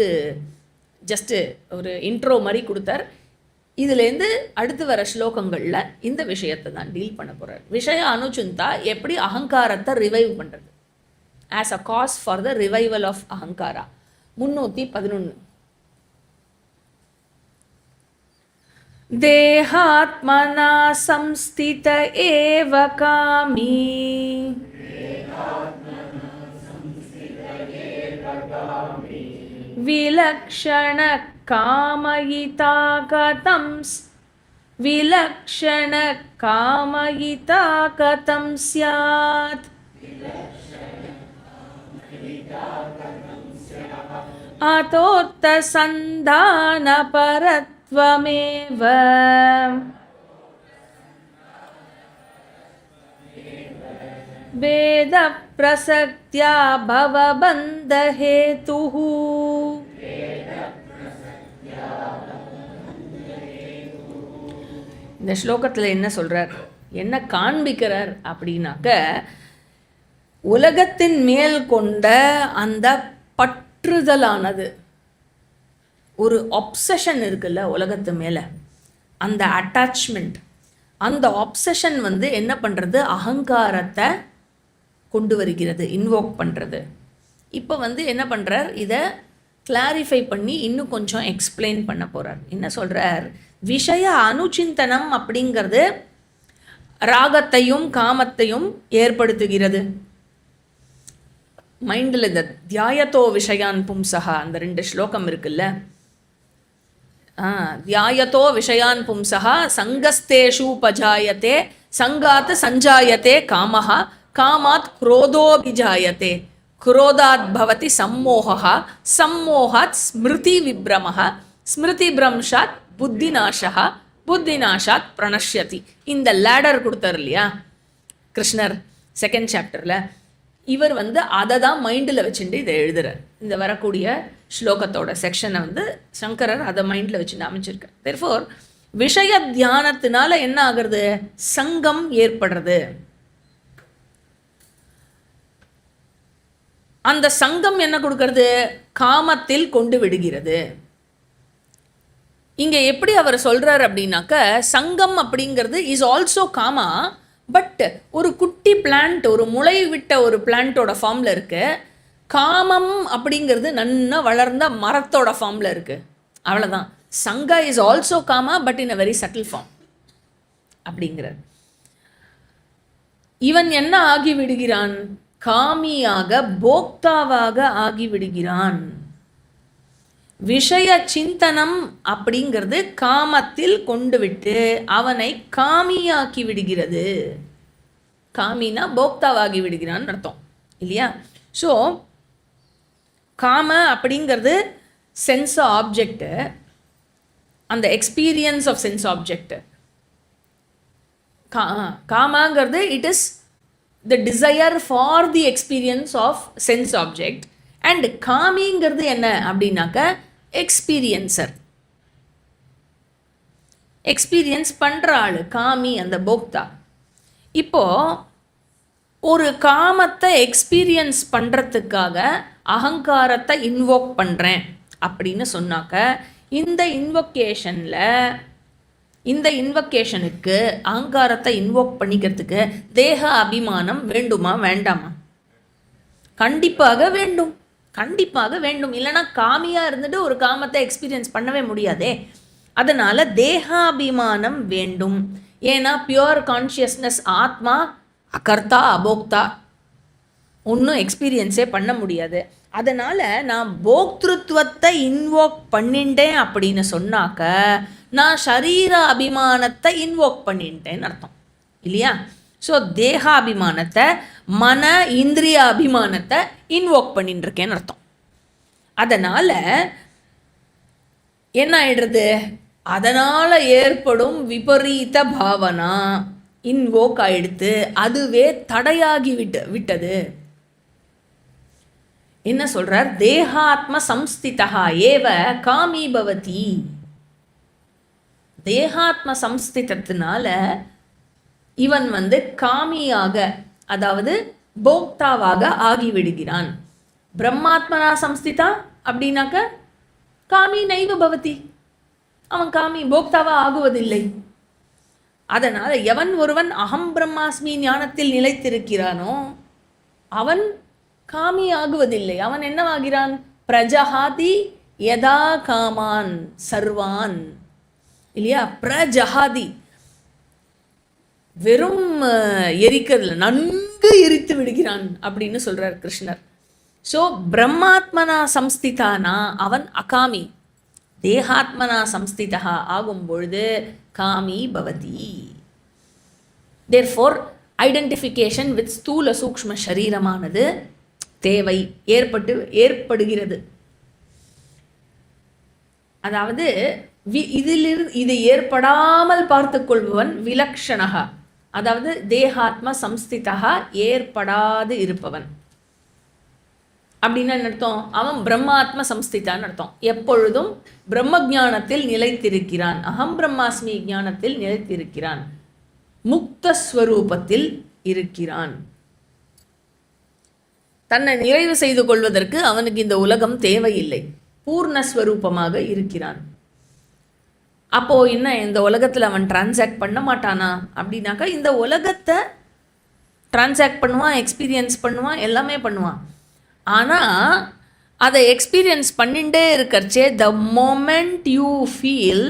ஜஸ்ட்டு ஒரு இன்ட்ரோ மாதிரி கொடுத்தார். இதுலேருந்து அடுத்து வர ஸ்லோகங்களில் இந்த விஷயத்தை தான் டீல் பண்ண போகிறார். விஷய அனுச்சிந்தா எப்படி அகங்காரத்தை ரிவைவ் பண்ணுறது, as a cause for the revival of ahankara. 311 தேஹாத்மனா சம்ஸ்தித ஏவ காமி விலக்ஷண காமயிதா கதம் ஸ்யாத் அதோத்த சந்தான பரத்வமேவ வேத பிரசக்த்யா பவபந்த ஹேதுஹு. இந்த ஸ்லோகத்தில் என்ன சொல்கிறார், என்ன காண்பிக்கிறார் அப்படின்னாக்க, உலகத்தின் மேல் கொண்ட அந்த பற்றுதலானது, ஒரு ஒப்சஷன் இருக்குல்ல உலகத்து மேலே, அந்த அட்டாச்மெண்ட், அந்த ஆப்சஷன் வந்து என்ன பண்ணுறது, அகங்காரத்தை கொண்டு வருகிறது, இன்வோக் பண்ணுறது. இப்போ வந்து என்ன பண்ணுறார், இதை கிளாரிஃபை பண்ணி இன்னும் கொஞ்சம் எக்ஸ்பிளைன் பண்ண போகிறார். என்ன சொல்கிறார், விஷய அனுச்சிந்தனம் அப்படிங்கிறது ராகத்தையும் காமத்தையும் ஏற்படுத்துகிறது. மைண்டில் இந்த தியாயத்தோ விஷயான் பும்சகா அந்த 2 ஸ்லோகம் இருக்குல்ல, தியாயத்தோ விஷயான் பும்சகா சங்கஸ்தேஷு பஜாயத்தே சங்காத் சஞ்சாயத்தே காமஹா காமாத் குரோதோபிஜாயத்தே குரோதாத் பவதி சம்மோகா சம்மோகாத் ஸ்மிருதி விப்ரமஹ ஸ்மிருதி பிரம்ஷாத் புத்திநாசா புத்திநாசாத் பிரணஷ்யதி. இந்த லேடர் கொடுத்தார் இல்லையா கிருஷ்ணர் 2nd சாப்டரில், இவர் வந்து அதை தான் மைண்டில் வச்சுட்டு இதை எழுதுறார். இந்த வரக்கூடிய ஸ்லோகத்தோட செக்ஷனை வந்து சங்கரர் அதை மைண்டில் வச்சுட்டு அமைச்சிருக்கார். தேர்ஃபோர் விஷய தியானத்தினால என்ன ஆகுறது, சங்கம் ஏற்படுறது. அந்த சங்கம் என்ன கொடுக்கறது, காமத்தில் கொண்டு விடுகிறது. இங்கே எப்படி அவர் சொல்கிறார் அப்படின்னாக்க, சங்கம் அப்படிங்கிறது இஸ் ஆல்சோ காமா, பட் ஒரு குட்டி பிளான்ட், ஒரு முளை விட்ட ஒரு பிளான்ட்டோட ஃபார்மில் இருக்குது. காமம் அப்படிங்கிறது நன்னா வளர்ந்த மரத்தோட ஃபார்மில் இருக்குது. அவ்வளோதான். Sanga is also kama but in a very subtle form அப்படிங்கிறார். இவன் என்ன ஆகி விடுகிறான், காமியாக போக்தாவாக ஆகிவிடுகிறான். விஷய சிந்தனம் அப்படிங்கிறது காமத்தில் கொண்டு விட்டு அவனை காமியாக்கி விடுகிறது. காமினா போக்தாவாகி விடுகிறான்னு அர்த்தம் இல்லையா? ஸோ காம அப்படிங்கிறது சென்ஸ் ஆப்ஜெக்டு, அந்த எக்ஸ்பீரியன்ஸ் ஆஃப் சென்ஸ் ஆப்ஜெக்ட். காமாங்கிறது it is the desire for the experience of sense object, and காமிங்கிறது என்ன அப்படின்னாக்க எக்ஸ்பீரியன்சர், எக்ஸ்பீரியன்ஸ் பண்ணுற ஆள் காமி, அந்த போக்தா. இப்போது ஒரு காமத்தை எக்ஸ்பீரியன்ஸ் பண்ணுறதுக்காக அகங்காரத்தை இன்வோக் பண்ணுறேன் அப்படின்னு சொன்னாக்க, இந்த இன்வொகேஷனுக்கு அகங்காரத்தை இன்வோக் பண்ணிக்கிறதுக்கு தேக அபிமானம் வேண்டுமா வேண்டாமா? கண்டிப்பாக வேண்டும், கண்டிப்பாக வேண்டும். இல்லைனா காமியாக இருந்துட்டு ஒரு காமத்தை எக்ஸ்பீரியன்ஸ் பண்ணவே முடியாதே. அதனால் தேகாபிமானம் வேண்டும். ஏன்னா பியூர் கான்ஷியஸ்னஸ், ஆத்மா அகர்த்தா அபோக்தா, ஒன்றும் எக்ஸ்பீரியன்ஸே பண்ண முடியாது. அதனால் நான் போக்திருத்துவத்தை இன்வோக் பண்ணிட்டேன் அப்படின்னு சொன்னாக்க நான் ஷரீர அபிமானத்தை இன்வோக் பண்ணிட்டேன்னு அர்த்தம் இல்லையா? ஸோ தேகாபிமானத்தை, மன இந்திரிய அபிமானத்தை இன்வோக் பண்ணிட்டு இருக்கேன்னு அர்த்தம். அதனால் என்ன ஆயிடுறது, அதனால் ஏற்படும் விபரீத பாவனா இன்வோக் ஆயிடுத்து, அதுவே தடையாகி விட்டது. என்ன சொல்றார், தேகாத்ம சம்ஸ்திதா ஏவ காமி பவதி. தேகாத்ம சம்ஸ்திதத்தினால இவன் வந்து காமியாக, அதாவது போக்தாவாக ஆகிவிடுகிறான். பிரம்மாத்மனா சம்ஸ்திதா அப்படின்னாக்க காமி நைவ பவதி, அவன் காமி போக்தாவா ஆகுவதில்லை. அதனால் எவன் ஒருவன் அகம் பிரம்மாஸ்மி ஞானத்தில் நிலைத்திருக்கிறானோ அவன் காமி ஆகுவதில்லை. அவன் என்னவாகிறான், பிரஜஹாதி யதா காமான் சர்வான் இல்லையா? பிரஜஹாதி வெறும் எரிக்கிறதுல நன்கு எரித்து விடுகிறான் அப்படின்னு சொல்றார் கிருஷ்ணர். ஸோ பிரம்மாத்மனா சம்ஸ்திதானா அவன் அகாமி, தேகாத்மனா சம்ஸ்திதா ஆகும் பொழுது காமி பவதி. தேர்ஃபோர் ஐடென்டிஃபிகேஷன் வித் ஸ்தூல சூக்ஷ்ம சரீரமானது தேவை ஏற்படுகிறது. அதாவது இது ஏற்படாமல் பார்த்து கொள்பவன் விலக்ஷணகா, அதாவது தேகாத்ம சம்ஸ்திதா ஏற்படாது இருப்பவன் அப்படின்னா என்ன அர்த்தம், அவன் பிரம்மாத்ம சம்ஸ்திதான்னு அர்த்தம். எப்பொழுதும் பிரம்ம ஞானத்தில் நிலைத்திருக்கிறான், அகம் பிரம்மாஸ்மி ஞானத்தில் நிலைத்திருக்கிறான். முக்தஸ்வரூபத்தில் இருக்கிறான். தன்னை நிறைவு செய்து கொள்வதற்கு அவனுக்கு இந்த உலகம் தேவையில்லை, பூர்ணஸ்வரூபமாக இருக்கிறான். அப்போ என்ன, இந்த உலகத்தில் அவன் டிரான்சாக்ட் பண்ண மாட்டானா அப்படின்னாக்கா, இந்த உலகத்தை டிரான்சாக்ட் பண்ணுவான், எக்ஸ்பீரியன்ஸ் பண்ணுவான், எல்லாமே பண்ணுவான். ஆனால் அதை எக்ஸ்பீரியன்ஸ் பண்ணிகிட்டே இருக்கிறச்சே, the moment you feel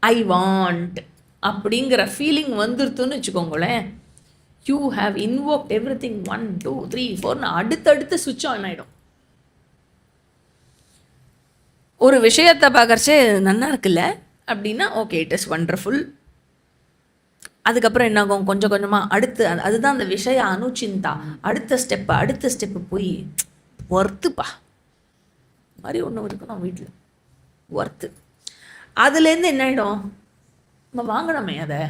I want அப்படிங்கிற ஃபீலிங் வந்துருத்துன்னு வச்சுக்கோங்களேன், you have invoked every thing 1 2 3 4 அடுத்தடுத்து சுவிட்ச் ஆன் ஆகிடும். ஒரு விஷயத்தை பார்க்கறச்சே நல்லா இருக்குல்ல அப்படின்னா ஓகே, இட் இஸ் வண்டர்ஃபுல். அதுக்கப்புறம் என்னாகும், கொஞ்சம் கொஞ்சமாக அடுத்து அதுதான் அந்த விஷய அனுச்சிந்தா, அடுத்த ஸ்டெப்பு போய் ஒர்த்துப்பா மாதிரி ஒன்று இருக்கணும் வீட்டில், ஒர்த்து. அதுலேருந்து என்ன ஆகிடும், நம்ம வாங்கினோமே அதை,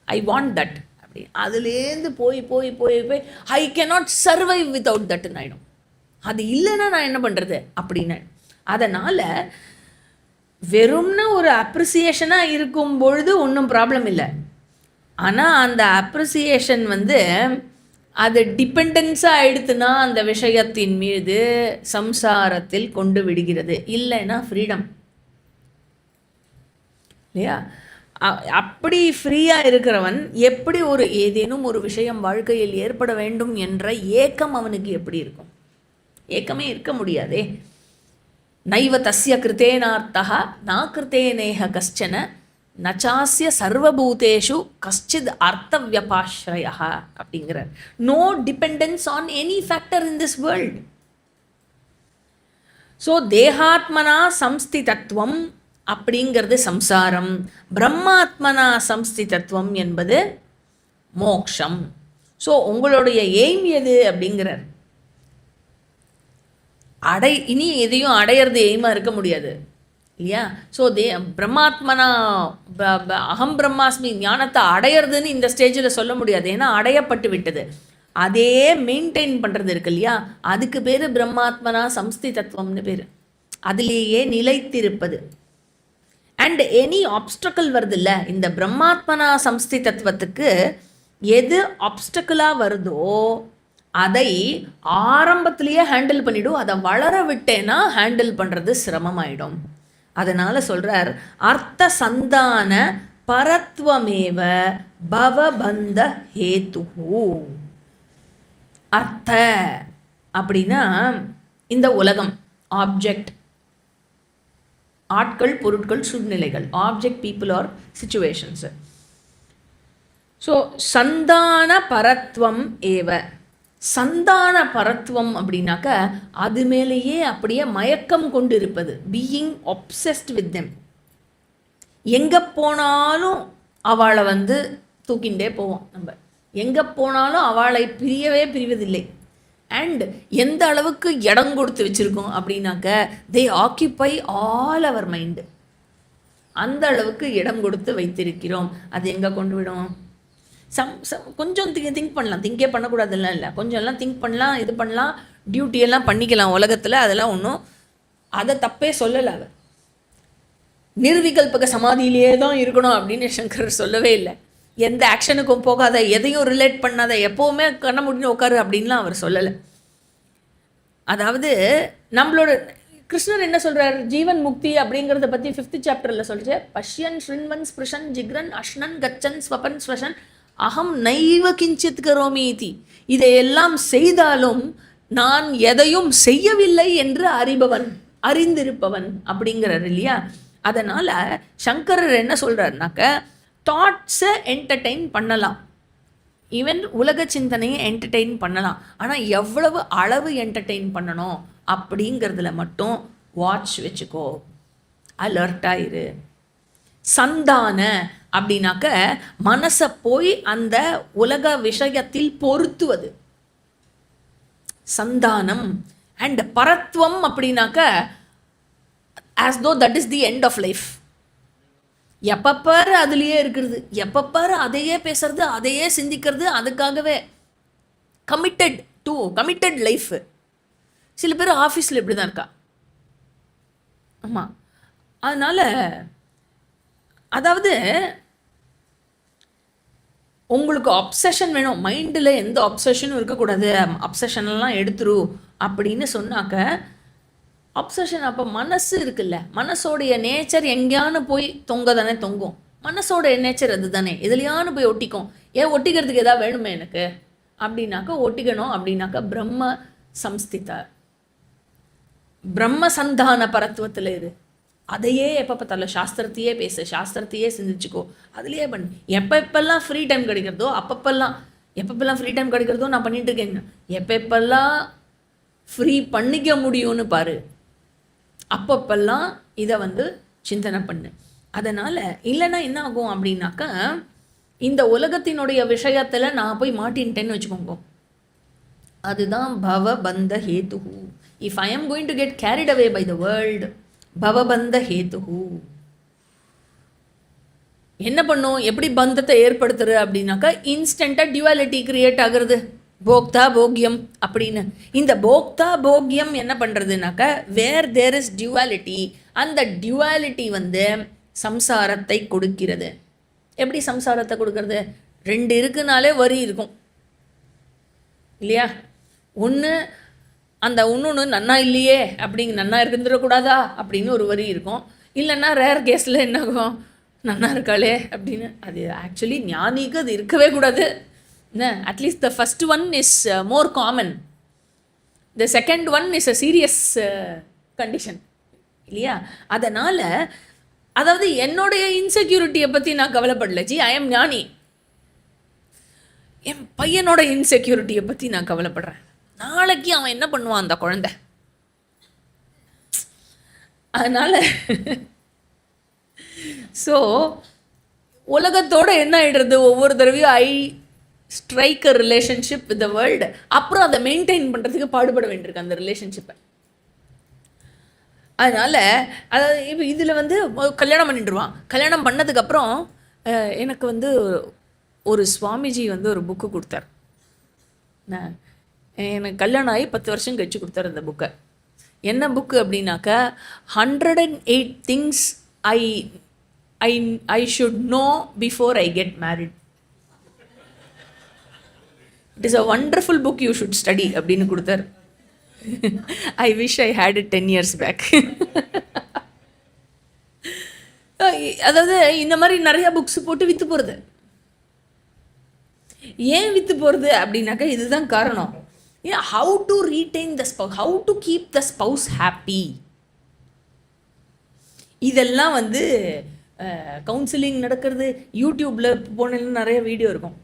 ஐ வாண்ட் தட் அப்படி, அதுலேருந்து போய் போய் போய் போய் ஐ கேனாட் சர்வைவ் வித்தவுட் தட்டுன்னு ஆகிடும். அது இல்லைன்னா நான் என்ன பண்ணுறது அப்படின்னு. அதனால் வெறும்னா ஒரு அப்ரிசியேஷனாக இருக்கும் பொழுது ஒன்றும் ப்ராப்ளம் இல்லை. ஆனால் அந்த அப்ரிசியேஷன் அது டிபெண்டன்ஸாக ஆயிடுத்துன்னா அந்த விஷயத்தின் மீது சம்சாரத்தில் கொண்டு விடுகிறது. இல்லைன்னா ஃப்ரீடம் இல்லையா? அப்படி ஃப்ரீயாக இருக்கிறவன் எப்படி ஏதேனும் ஒரு விஷயம் வாழ்க்கையில் ஏற்பட வேண்டும் என்ற ஏக்கம் அவனுக்கு எப்படி இருக்கும்? ஏக்கமே இருக்க முடியாதே. நைவ தஸ்ய கிருத்தேனார்த்தா நா கிருத்தேனேஹ கஷ்சன நச்சாஸ்ய சர்வபூதேஷு கஷ்சித் அர்த்த வியபாஸ்ரயா அப்படிங்கிறார். No dependence on any factor in this world. So தேகாத்மனா சம்ஸ்திதத்துவம் அப்படிங்கிறது சம்சாரம், பிரம்மாத்மனா சம்ஸ்திதத்துவம் என்பது மோக்ஷம். ஸோ உங்களுடைய எய்ம் எது அப்படிங்கிறார். இனி எதையும் அடையிறது எய்மாக இருக்க முடியாது இல்லையா? ஸோ பிரம்மாத்மனா அகம் பிரம்மாஸ்மி ஞானத்தை அடையிறதுன்னு இந்த ஸ்டேஜில் சொல்ல முடியாது, ஏன்னா அடையப்பட்டு விட்டது. அதே மெயின்டைன் பண்ணுறது இருக்கு இல்லையா, அதுக்கு பேர் பிரம்மாத்மனா சம்ஸ்திதத்துவம்னு பேர். அதுலேயே நிலைத்திருப்பது. அண்ட் எனி ஆப்ஸ்டக்கிள் வருது இல்லை, இந்த பிரம்மாத்மனா சம்ஸ்திதத்துவத்துக்கு எது ஆப்ஸ்டக்கிளாக வருதோ அதை ஆரம்பத்திலேயே ஹேண்டில் பண்ணிவிடும். அதை வளர விட்டேன்னா ஹேண்டில் பண்ணுறது சிரமமாயிடும். அதனால் சொல்கிறார், அர்த்த சந்தான பரத்வமேவ பவபந்த ஹேது. அர்த்த அப்படின்னா இந்த உலகம், ஆப்ஜெக்ட், ஆட்கள், பொருட்கள், சூழ்நிலைகள், ஆப்ஜெக்ட், பீப்புள் ஆர் சிச்சுவேஷன்ஸு. ஸோ சந்தான பரத்வம் ஏவ. சந்தான பரத்வம் அப்படின்னாக்க அது மேலேயே அப்படியே மயக்கம் கொண்டு இருப்பது, பீயிங் ஒப்சஸ்ட் வித் தெம். எங்கே போனாலும் அவளை தூக்கிண்டே போவோம் நம்ம, எங்கே போனாலும் அவளை பிரிவதில்லை. அண்ட் எந்த அளவுக்கு இடம் கொடுத்து வச்சுருக்கோம் அப்படின்னாக்க தே ஆக்கியபை ஆல் அவர் மைண்டு. அந்த அளவுக்கு இடம் கொடுத்து வைத்திருக்கிறோம். அது எங்கே கொண்டு விடும்? கொஞ்சம் திங்க் பண்ணலாம், திங்கே பண்ணக்கூடாதுலாம் இல்லை, கொஞ்சம் எல்லாம் திங்க் பண்ணலாம், இது பண்ணலாம், டியூட்டியெல்லாம் பண்ணிக்கலாம் உலகத்தில், அதெல்லாம் ஒன்றும் அதை தப்பே சொல்லலை. அவர் நிர்விகல்பக சமாதியிலே தான் இருக்கணும் அப்படின்னு சங்கரர் சொல்லவே இல்லை. எந்த ஆக்ஷனுக்கும் போகாத, எதையும் ரிலேட் பண்ணாத, எப்போவுமே கண்ண முடிஞ்சு உட்காரு அப்படின்லாம் அவர் சொல்லலை. அதாவது நம்மளோட கிருஷ்ணர் என்ன சொல்கிறார், ஜீவன் முக்தி அப்படிங்கிறத பற்றி 5th சாப்டரில் சொல்கிறேன். பஷ்யன் ஸ்ருண்வன் ஸ்பிருஷன் ஜிக்ரன் அஷ்ணன் கச்சன் ஸ்வபன் ஸ்வஷன் அகம் நைவ கிஞ்சித் கரோமீதி. இதையெல்லாம் செய்தாலும் நான் எதையும் செய்யவில்லை என்று அறிந்திருப்பவன் அப்படிங்கிறார் இல்லையா? அதனால் சங்கரர் என்ன சொல்கிறாருனாக்க, தாட்ஸை என்டர்டெயின் பண்ணலாம், ஈவன் உலக சிந்தனையை என்டர்டெயின் பண்ணலாம். ஆனால் எவ்வளவு அளவு என்டர்டெயின் பண்ணணும் அப்படிங்கிறதுல மட்டும் வாட்ச் வச்சுக்கோ, அலர்ட்டாயிரு. சந்தான அப்படின்னாக்க மனசை போய் அந்த உலக விஷயத்தில் பொருத்துவது சந்தானம். அண்ட் பரத்வம் அப்படின்னாக்க as though that is the end of life. எப்பப்பாரு அதுலேயே இருக்கிறது, எப்பப்பாரு அதையே பேசுறது, அதையே சிந்திக்கிறது, அதுக்காகவே கமிட்டட் லைஃப். சில பேர் ஆஃபீஸில் இப்படி தான் இருக்கா. ஆமாம், அதனால் அதாவது உங்களுக்கு அப்சஷன் வேணும், மைண்டில் எந்த அப்சஷனும் இருக்கக்கூடாது, அப்சஷன்லாம் எடுத்துரு அப்படின்னு சொன்னாக்க, அப்சஷன் அப்போ மனசு இருக்குல்ல, மனசோடைய நேச்சர் எங்கேயானு போய் தொங்க தானே தொங்கும். மனசோட நேச்சர் அது தானே, எதுலையானு போய் ஒட்டிக்கும். ஏன் ஒட்டிக்கிறதுக்கு எதாவது வேணுமே எனக்கு அப்படின்னாக்கா, ஒட்டிக்கணும் அப்படின்னாக்கா பிரம்ம சம்ஸ்திதா, பிரம்ம சந்தான பரத்துவத்தில் இரு. அதையே எப்போ பார்த்தாலும் சாஸ்திரத்தையே பேசு, சாஸ்திரத்தையே சிந்திச்சுக்கோ, அதுலேயே பண்ணு. எப்பப்பெல்லாம் ஃப்ரீ டைம் கிடைக்கிறதோ எப்பப்பெல்லாம் ஃப்ரீ டைம் கிடைக்கிறதோ நான் பண்ணிட்டு இருக்கேங்க. எப்பப்பெல்லாம் ஃப்ரீ பண்ணிக்க முடியும்னு பாரு, அப்பப்பெல்லாம் இதை சிந்தனை பண்ணு. அதனால் இல்லைன்னா என்ன ஆகும் அப்படின்னாக்கா, இந்த உலகத்தினுடைய விஷயத்தில் நான் போய் மாட்டின்ட்டேன்னு வச்சுக்கோங்க. அதுதான் பவபந்த ஹேத்து. If I am going to get carried away by the world, பவபந்த ஹேத்து. என்ன பண்ணும், எப்படி பந்தத்தை ஏற்படுத்துறது அப்படின்னாக்கா, இன்ஸ்டண்ட்டாக டியூவாலிட்டி கிரியேட் ஆகுறது, போக்தா போக்யம் அப்படின்னு. இந்த போக்தா போக்யம் என்ன பண்ணுறதுனாக்கா, வேர் தேர் இஸ் டியூவாலிட்டி, அந்த டியூவாலிட்டி சம்சாரத்தை கொடுக்கிறது. எப்படி சம்சாரத்தை கொடுக்கறது, ரெண்டு இருக்குனாலே வரி இருக்கும் இல்லையா. ஒன்று அந்த ஒன்று நன்னா இல்லையே அப்படிங்க, நன்னா இருந்துடக்கூடாதா அப்படின்னு ஒரு வரி இருக்கும். இல்லைன்னா ரேர் கேஸில் என்ன ஆகும், நன்னா இருக்காளே அப்படின்னு. அது ஆக்சுவலி ஞானிக்கு அது இருக்கவே கூடாது. என்ன, at least the first one is more common, the second one is a serious condition இல்லையா. அதனால் அதாவது என்னுடைய இன்செக்யூரிட்டியை பற்றி நான் கவலைப்படல ஜி, ஐ எம் ஞானி. என் பையனோட இன்செக்யூரிட்டியை பற்றி நான் கவலைப்படுறேன். நாளைக்கு அவன் என்ன பண்ணுவான் அந்த குழந்தை. அதனால் ஸோ உலகத்தோடு என்ன ஆகிடுறது, ஒவ்வொரு தடவையும் I strike a relationship with the world. அப்புறம் அதை மெயின்டைன் பண்ணுறதுக்கு பாடுபட வேண்டியிருக்கு அந்த ரிலேஷன்ஷிப்பை. அதனால் அதாவது இப்போ இதில் கல்யாணம் பண்ணிட்டுருவான். கல்யாணம் பண்ணதுக்கப்புறம் எனக்கு ஒரு சுவாமிஜி ஒரு புக்கு கொடுத்தார். எனக்கு கல்யாணம் ஆகி 10 வருஷம் கழிச்சு கொடுத்தார் அந்த புக்கை. என்ன புக்கு அப்படின்னாக்கா, 108 things I should know before I get married. It is a wonderful book, you should study அப்படின்னு கொடுத்தார். I wish I had it 10 years back. அதாவது இந்த மாதிரி நிறையா புக்ஸ் போட்டு விற்று போகிறது. ஏன் விற்று போகிறது அப்படின்னாக்கா, இதுதான் காரணம். ஏன், how to retain the spouse, how to keep the spouse happy. இதெல்லாம் கவுன்சிலிங் நடக்கிறது. யூடியூப்பில் போனேன்னு நிறைய வீடியோ இருக்கும்.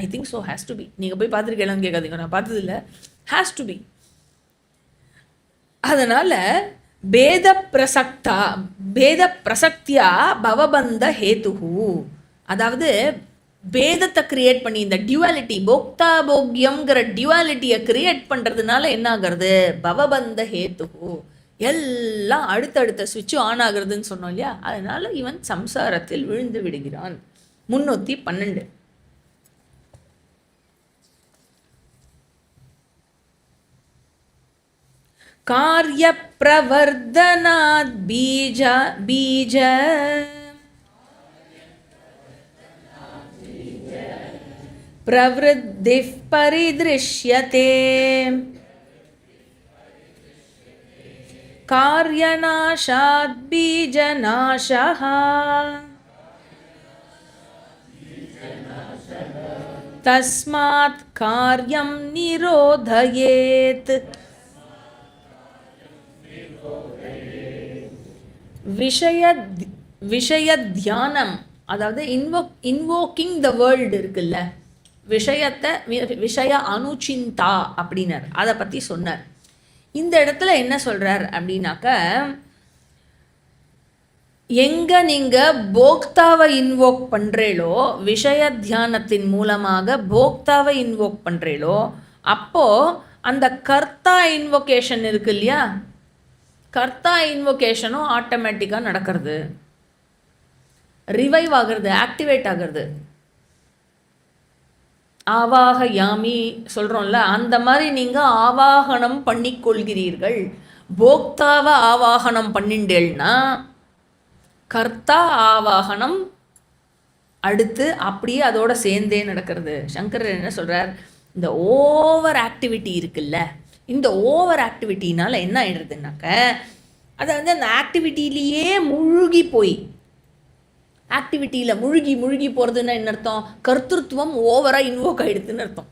I think so, has to be. நீங்கள் போய் பார்த்துருக்கேன்னு கேட்காதீங்க, நான் பார்த்ததில்ல. Has to be. அதனால் பேத பிரசக்தியா பவபந்த ஹேத்துஹு, அதாவது பேதத்தை கிரியேட் பண்ணி இந்த டியூவாலிட்டி, போக்தா போக்யம்ங்கிற டியூவாலிட்டியை கிரியேட் பண்ணுறதுனால என்ன ஆகிறது, பவபந்த ஹேத்துஹு, எல்லாம் அடுத்தடுத்த சுவிட்சு ஆன் ஆகுறதுன்னு சொன்னோம் இல்லையா. அதனால் இவன் சம்சாரத்தில் விழுந்து விடுகிறான். 312. कार्य प्रवर्धनात् बीज प्रवृद्धिः परिदृश्यते, कार्यनाशात् बीजनाशः, तस्मात् कार्यं निरोधयेत्. விஷய தியானம், அதாவது இன்வோக்கிங் த வேர்ல்டு இருக்குல்ல, விஷய அனுச்சிந்தா அப்படின்னார். அதை பற்றி சொன்னார். இந்த இடத்துல என்ன சொல்கிறார் அப்படின்னாக்க, எங்கே நீங்கள் போக்தாவை இன்வோக் பண்ணுறீளோ, விஷய தியானத்தின் மூலமாக போக்தாவை இன்வோக் பண்ணுறீளோ, அப்போது அந்த கர்த்தா இன்வோகேஷன் இருக்கு இல்லையா, கர்த்தா இன்வோகேஷனும் ஆட்டோமேட்டிக்காக நடக்கிறது, ரிவைவ் ஆகிறது, ஆக்டிவேட் ஆகிறது. ஆவாக யாமி சொல்கிறோம்ல, அந்த மாதிரி நீங்கள் ஆவாகனம் பண்ணிக்கொள்கிறீர்கள். போக்தாவை ஆவாகனம் பண்ணிண்டேன்னா கர்த்தா ஆவாகனம் அடுத்து அப்படியே அதோட சேர்ந்தே நடக்கிறது. சங்கரர் என்ன சொல்கிறார், இந்த ஓவர் ஆக்டிவிட்டி இருக்குல்ல, இந்த ஓவர் ஆக்டிவிட்டினால் என்ன ஆயிடுறதுனாக்க, அதை வந்து அந்த ஆக்டிவிட்டியிலேயே மூழ்கி போய், ஆக்டிவிட்டியில் மூழ்கி போகிறதுன்னா என்ன அர்த்தம், கர்த்தத்துவம் ஓவராக இன்வோக் ஆகிடுதுன்னு அர்த்தம்.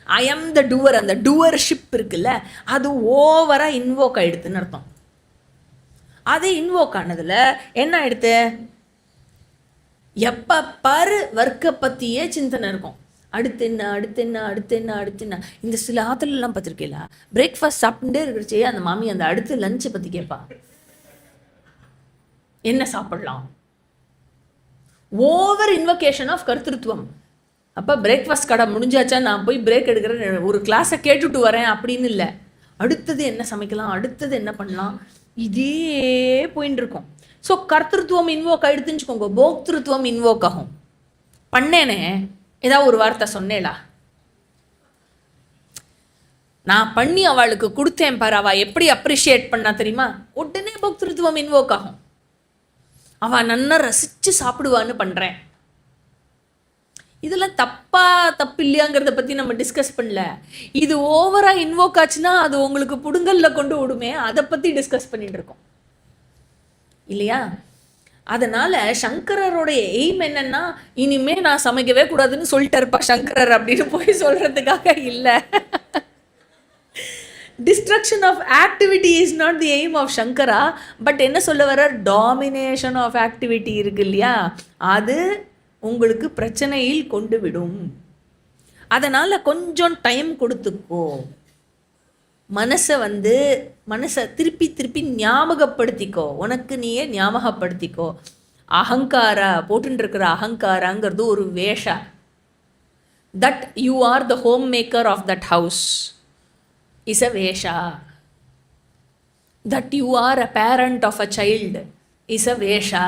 ஐ எம் த டூவர், அந்த டூவர்ஷிப் இருக்குல்ல, அது ஓவராக இன்வோக் ஆகிடுதுன்னு அர்த்தம். அது இன்வோக் ஆனதில் என்ன ஆகிடுது, எப்போ பாரு வர்க்கை பற்றியே சிந்தனை இருக்கும். அடுத்து என்ன. இந்த சில ஆற்றுலாம் பார்த்துருக்கீங்களா, பிரேக்ஃபாஸ்ட் சாப்பிட்டுட்டே இருக்கிறச்சே அந்த மாமி அந்த அடுத்து லஞ்சை பற்றி கேட்பா, என்ன சாப்பிடலாம். Over invocation of kartritvam. அப்போ பிரேக்ஃபாஸ்ட் கடை முடிஞ்சாச்சா, நான் போய் பிரேக் எடுக்கிறேன், ஒரு கிளாஸை கேட்டுட்டு வரேன் அப்படின்னு இல்லை. அடுத்தது என்ன சமைக்கலாம், அடுத்தது என்ன பண்ணலாம், இதே போயின்னு இருக்கும். ஸோ கர்த்திருவம் இன்வோக் ஆகிடுதுன்னு வச்சுக்கோங்க, போக்திருத்துவம் இன்வோக் ஆகும். பண்ணேனே ஏதாவது ஒரு வார்த்தை சொன்னேலா, நான் பண்ணி அவளுக்கு கொடுத்தேன் பாரு, அவள் எப்படி அப்ரிஷியேட் பண்ணா தெரியுமா, உடனே போக்திருத்துவம் இன்வோக் ஆகும். அவள் நன்னா ரசித்து சாப்பிடுவான்னு பண்ணுறேன். இதெல்லாம் தப்பு இல்லையாங்கிறத பற்றி நம்ம டிஸ்கஸ் பண்ணல. இது ஓவராக இன்வோக் ஆச்சுன்னா அது உங்களுக்கு புடுங்கல்ல கொண்டு விடுமே, அதை பற்றி டிஸ்கஸ் பண்ணிட்டு இருக்கோம் இல்லையா. அதனால் சங்கரருடைய எய்ம் என்னன்னா, இனிமே நான் சமைக்கவே கூடாதுன்னு சொல்லிட்டு இருப்பா சங்கரர் அப்படின்னு போய் சொல்கிறதுக்காக இல்லை. Destruction of activity is not the aim of Shankara. But என்ன சொல்ல வர, டாமினேஷன் ஆஃப் ஆக்டிவிட்டி இருக்கு இல்லையா, அது உங்களுக்கு பிரச்சனையில் கொண்டு விடும். அதனால் கொஞ்சம் டைம் கொடுத்துக்கோ, மனசை திருப்பி ஞாபகப்படுத்திக்கோ, உனக்கு நீயே ஞாபகப்படுத்திக்கோ. அகங்காரா போட்டுருக்கிற அகங்காராங்கிறது ஒரு வேஷா. That you are the homemaker of that house is a vesha. That you are a parent of a child is a vesha.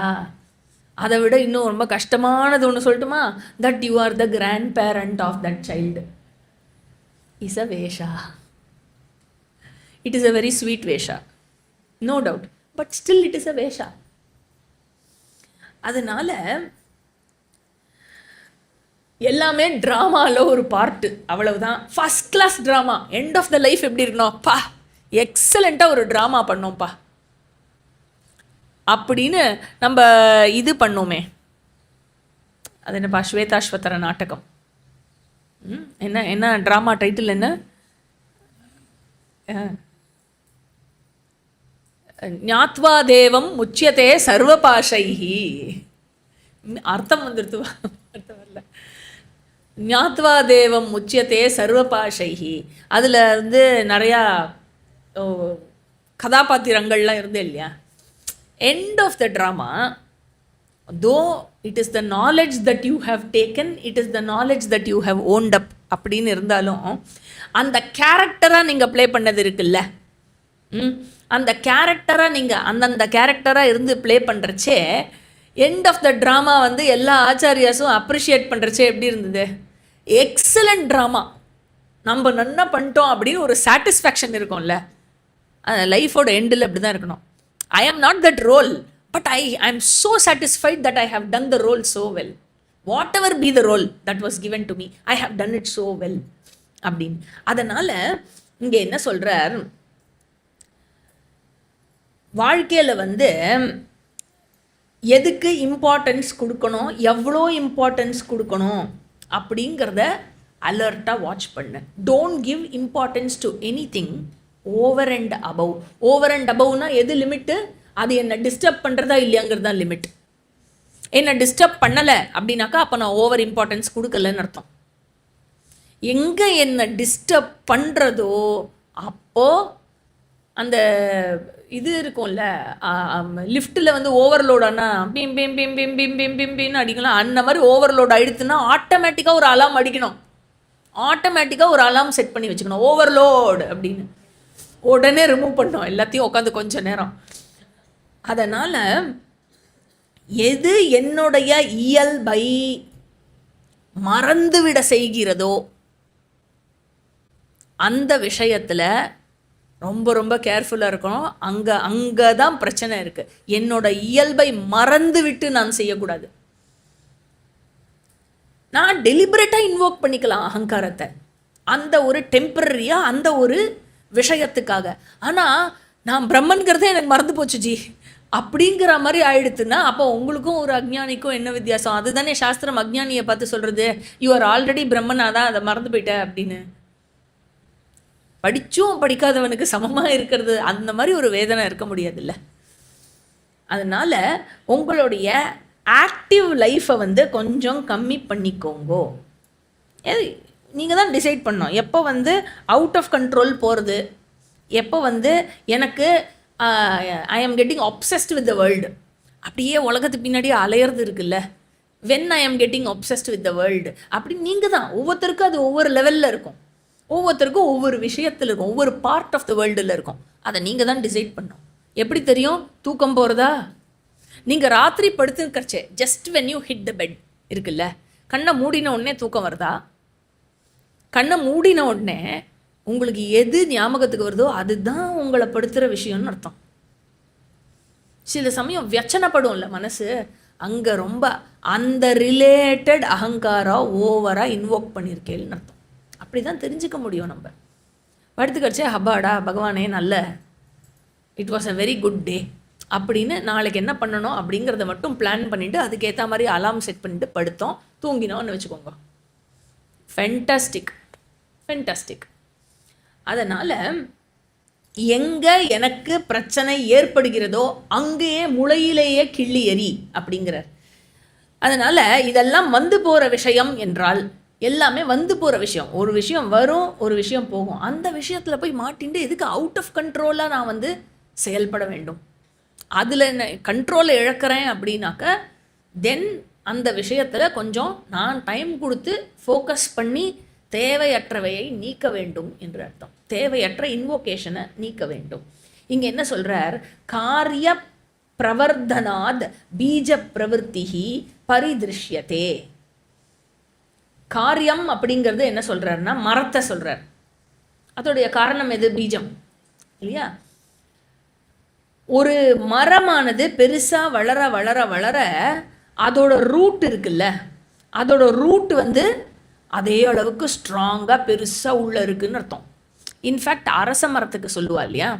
அதை விட இன்னும் ரொம்ப கஷ்டமானது ஒன்று சொல்லட்டுமா, that you are the grandparent of that child is a vesha. It is a very sweet vesha, no doubt, but still it is a vesha. அதனால் எல்லாமே ட்ராமாவில் ஒரு பார்ட்டு, அவ்வளவுதான். First class drama, end of the life எப்படி இருக்கணும், பா எக்ஸலண்ட்டாக ஒரு ட்ராமா பண்ணோம்ப்பா அப்படின்னு நம்ம இது பண்ணோமே. அது என்னப்பா, ஸ்வேதாஸ்வதர நாடகம். என்ன ட்ராமா டைட்டில் என்ன, ஞாத்வா தேவம் முச்சியதே சர்வபாஷைஹி. அர்த்தம் வந்துடுத்து, அர்த்தம் வரல. ஞாத்வா தேவம் முச்சியத்தே சர்வபாஷைஹி. அதில் வந்து நிறையா கதாபாத்திரங்கள்லாம் இருந்தே இல்லையா. End of the drama, though it is the knowledge that you have taken, it is the knowledge that you have owned up அப்படின்னு இருந்தாலும், அந்த கேரக்டராக நீங்கள் ப்ளே பண்ணது இருக்குல்ல, அந்த கேரக்டராக நீங்கள் அந்தந்த கேரக்டராக இருந்து ப்ளே பண்ணுறச்சே, எண்ட் ஆஃப் த ட்ராமா வந்து எல்லா ஆச்சாரியாஸும் அப்ரிஷியேட் பண்ணுறச்சே எப்படி இருந்தது, எக்ஸலண்ட் ட்ராமா, நம்ம நன்னா பண்ணிட்டோம் அப்படின்னு ஒரு சாட்டிஸ்ஃபேக்ஷன் இருக்கும்ல. அந்த லைஃபோட எண்டில் அப்படி தான் இருக்கணும். I am not that role, but I am so satisfied that I have done the role so well. Whatever be the role that was given to me, I have done it so well அப்படின்னு. அதனால் இங்கே என்ன சொல்கிறார், வாழ்க்கையில் வந்து எதுக்கு importance கொடுக்கணும், எவ்வளோ இம்பார்ட்டன்ஸ் கொடுக்கணும் அப்படிங்கிறத அலர்ட்டாக வாட்ச் பண்ணு. Don't give importance to anything over and above. Over and அபவ்னா எது லிமிட்டு, அது என்னை டிஸ்டர்ப் பண்ணுறதா இல்லையாங்கிறது தான் லிமிட். என்னை டிஸ்டர்ப் பண்ணலை அப்படின்னாக்கா அப்போ நான் ஓவர் இம்பார்ட்டன்ஸ் கொடுக்கலன்னு அர்த்தம். எங்கே என்னை டிஸ்டர்ப் பண்ணுறதோ அப்போது அந்த இது இருக்கும்ல, லிஃப்ட்டில் வந்து ஓவர்லோட் ஆனால் பிம் பிம் பிம் பிம் பிம் பிம் பிம் பிம்னு அடிக்கலாம். அந்த மாதிரி ஓவர்லோட் ஆகிடுச்சுன்னா ஆட்டோமேட்டிக்காக ஒரு அலாம் அடிக்கணும், ஆட்டோமேட்டிக்காக ஒரு அலாம் செட் பண்ணி வச்சுக்கணும், ஓவர்லோடு அப்படின்னு. உடனே ரிமூவ் பண்ணோம் எல்லாத்தையும் உட்காந்து கொஞ்சம் நேரம். அதனால் எது என்னுடைய இயல்பை மறந்துவிட செய்கிறதோ அந்த விஷயத்தில் ரொம்ப ரொம்ப கேர்ஃபுல்லாக இருக்கணும். அங்கே தான் பிரச்சனை இருக்குது. என்னோட இயல்பை மறந்து விட்டு நான் செய்யக்கூடாது. நான் டெலிபரேட்டாக இன்வோக் பண்ணிக்கலாம் அகங்காரத்தை, அந்த ஒரு டெம்பரரியாக அந்த ஒரு விஷயத்துக்காக. ஆனால் நான் பிரம்மன்கிறதே எனக்கு மறந்து போச்சு ஜி அப்படிங்கிற மாதிரி ஆயிடுத்துன்னா அப்போ உங்களுக்கும் ஒரு அஜ்ஞானிக்கும் என்ன வித்தியாசம்? அதுதானே சாஸ்திரம் அஜ்ஞானியை பார்த்து சொல்கிறது, யூ ஆர் ஆல்ரெடி பிரம்மனாக தான் அதை மறந்து போயிட்ட அப்படின்னு. படிச்சும் படிக்காதவனுக்கு சமமாக இருக்கிறது அந்த மாதிரி ஒரு வேதனை இருக்க முடியாதுல்ல. அதனால் உங்களுடைய ஆக்டிவ் லைஃப்பை வந்து கொஞ்சம் கம்மி பண்ணிக்கோங்கோ. நீங்கள் தான் டிசைட் பண்ணோம் எப்போ வந்து அவுட் ஆஃப் கண்ட்ரோல் போகிறது, எப்போ வந்து எனக்கு I am getting obsessed with the world, அப்படியே உலகத்துக்கு பின்னாடியே அலையிறது இருக்குல்ல. When I am getting obsessed with the world அப்படி நீங்கள் தான், ஒவ்வொருத்தருக்கும் அது ஒவ்வொரு லெவலில் இருக்கும், ஒவ்வொருத்தருக்கும் ஒவ்வொரு விஷயத்தில் இருக்கும், ஒவ்வொரு பார்ட் ஆஃப் த வேர்ல்டில் இருக்கும். அதை நீங்கள் தான் டிசைட் பண்ணோம். எப்படி தெரியும் தூக்கம் போகிறதா? நீங்கள் ராத்திரி படுத்துக்கிறச்சே just when you hit the bed இருக்குல்ல, கண்ணை மூடின உடனே தூக்கம் வருதா? கண்ணை மூடின உடனே உங்களுக்கு எது ஞாபகத்துக்கு வருதோ அதுதான் உங்களை படுத்துகிற விஷயம்னு அர்த்தம். சில சமயம் வியச்சனைப்படும்ல மனசு, அங்கே ரொம்ப அந்த ரிலேட்டட் அகங்காரம் ஓவராக இன்வோக் பண்ணியிருக்கேன்னு அர்த்தம். அப்படி தான் தெரிஞ்சுக்க முடியும். நம்ம படுத்துக்கடிச்சே ஹப்பாடா பகவானே நல்ல it was a very good day அப்படின்னு நாளைக்கு என்ன பண்ணணும் அப்படிங்கிறத மட்டும் பிளான் பண்ணிவிட்டு அதுக்கேற்ற மாதிரி அலார்ம் செட் பண்ணிவிட்டு படுத்தோம் தூங்கினோன்னு வச்சுக்கோங்க. Fantastic fantastic. அதனால் எங்கே எனக்கு பிரச்சனை ஏற்படுகிறதோ அங்கேயே முளையிலேயே கிள்ளி எறி அப்படிங்கிறார். அதனால் இதெல்லாம் வந்து போகிற விஷயம் என்றால் எல்லாமே வந்து போகிற விஷயம். ஒரு விஷயம் வரும், ஒரு விஷயம் போகும். அந்த விஷயத்தில் போய் மாட்டின்ட்டு எதுக்கு அவுட் ஆஃப் கண்ட்ரோலாக நான் வந்து செயல்பட வேண்டும்? அதில் என்ன கண்ட்ரோலை இழக்கிறேன் அப்படின்னாக்க தென் அந்த விஷயத்தில் கொஞ்சம் நான் டைம் கொடுத்து ஃபோக்கஸ் பண்ணி தேவையற்றவையை நீக்க வேண்டும் என்று அர்த்தம். தேவையற்ற இன்வோகேஷனை நீக்க வேண்டும். இங்கே என்ன சொல்கிறார்? காரிய பிரவர்தனாத் பீஜ பிரவருத்திஹி பரிதிருஷ்யத்தே. காரியம் அப்படிங்கிறது என்ன சொல்கிறாருன்னா மரத்தை சொல்கிறார். அதோடைய காரணம் எது? பீஜம் இல்லையா? ஒரு மரமானது பெருசாக வளர வளர வளர அதோட ரூட் இருக்குல்ல, அதோட ரூட் வந்து அதே அளவுக்கு ஸ்ட்ராங்காக பெருசாக உள்ளே இருக்குதுன்னு அர்த்தம். இன்ஃபேக்ட் அரச மரத்துக்கு சொல்லுவா இல்லையா,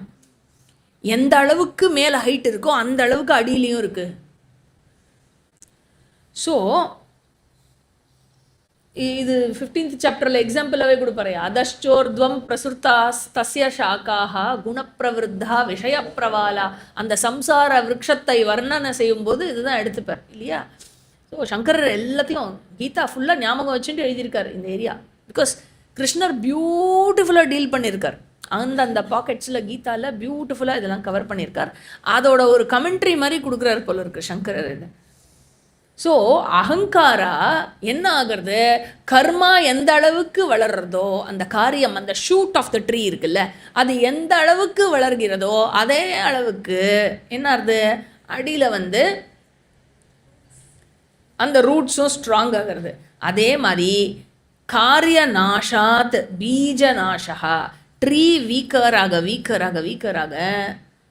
எந்த அளவுக்கு மேலே ஹைட் இருக்கோ அந்த அளவுக்கு அடியிலையும் இருக்குது. ஸோ இது 15th சாப்டரில் எக்ஸாம்பிளாகவே கொடுப்பாரு. அதஷ்சோர்த்வம் பிரசுர்த்தா தஸ்ய சாக்காக குணப்பிரவருத்தா விஷயப்பிரவாலா. அந்த சம்சார விருட்சத்தை வர்ணனை செய்யும்போது இதுதான் எடுத்துப்பார் இல்லையா. ஸோ சங்கரர் எல்லாத்தையும் கீதா ஃபுல்லாக ஞாபகம் வச்சுட்டு எழுதியிருக்கார் இந்த ஏரியா. பிகாஸ் கிருஷ்ணர் பியூட்டிஃபுல்லாக டீல் பண்ணியிருக்கார். அந்த பாக்கெட்ஸில் கீதாவில் பியூட்டிஃபுல்லாக இதெல்லாம் கவர் பண்ணியிருக்கார். அதோட ஒரு கமெண்ட்ரி மாதிரி கொடுக்குறாரு போல இருக்கு சங்கரர் இது. ஸோ அகங்காரா என்ன ஆகிறது? கர்மா எந்த அளவுக்கு வளர்றதோ அந்த காரியம், அந்த ஷூட் ஆஃப் த ட்ரீ இருக்குல்ல, அது எந்த அளவுக்கு வளர்கிறதோ அதே அளவுக்கு என்ன ஆகுது? அடியில் வந்து அந்த ரூட்ஸும் ஸ்ட்ராங் ஆகிறது. அதே மாதிரி காரிய நாஷாத் பீஜ நாஷா. ட்ரீ வீக்கராக வீக்கராக வீக்கராக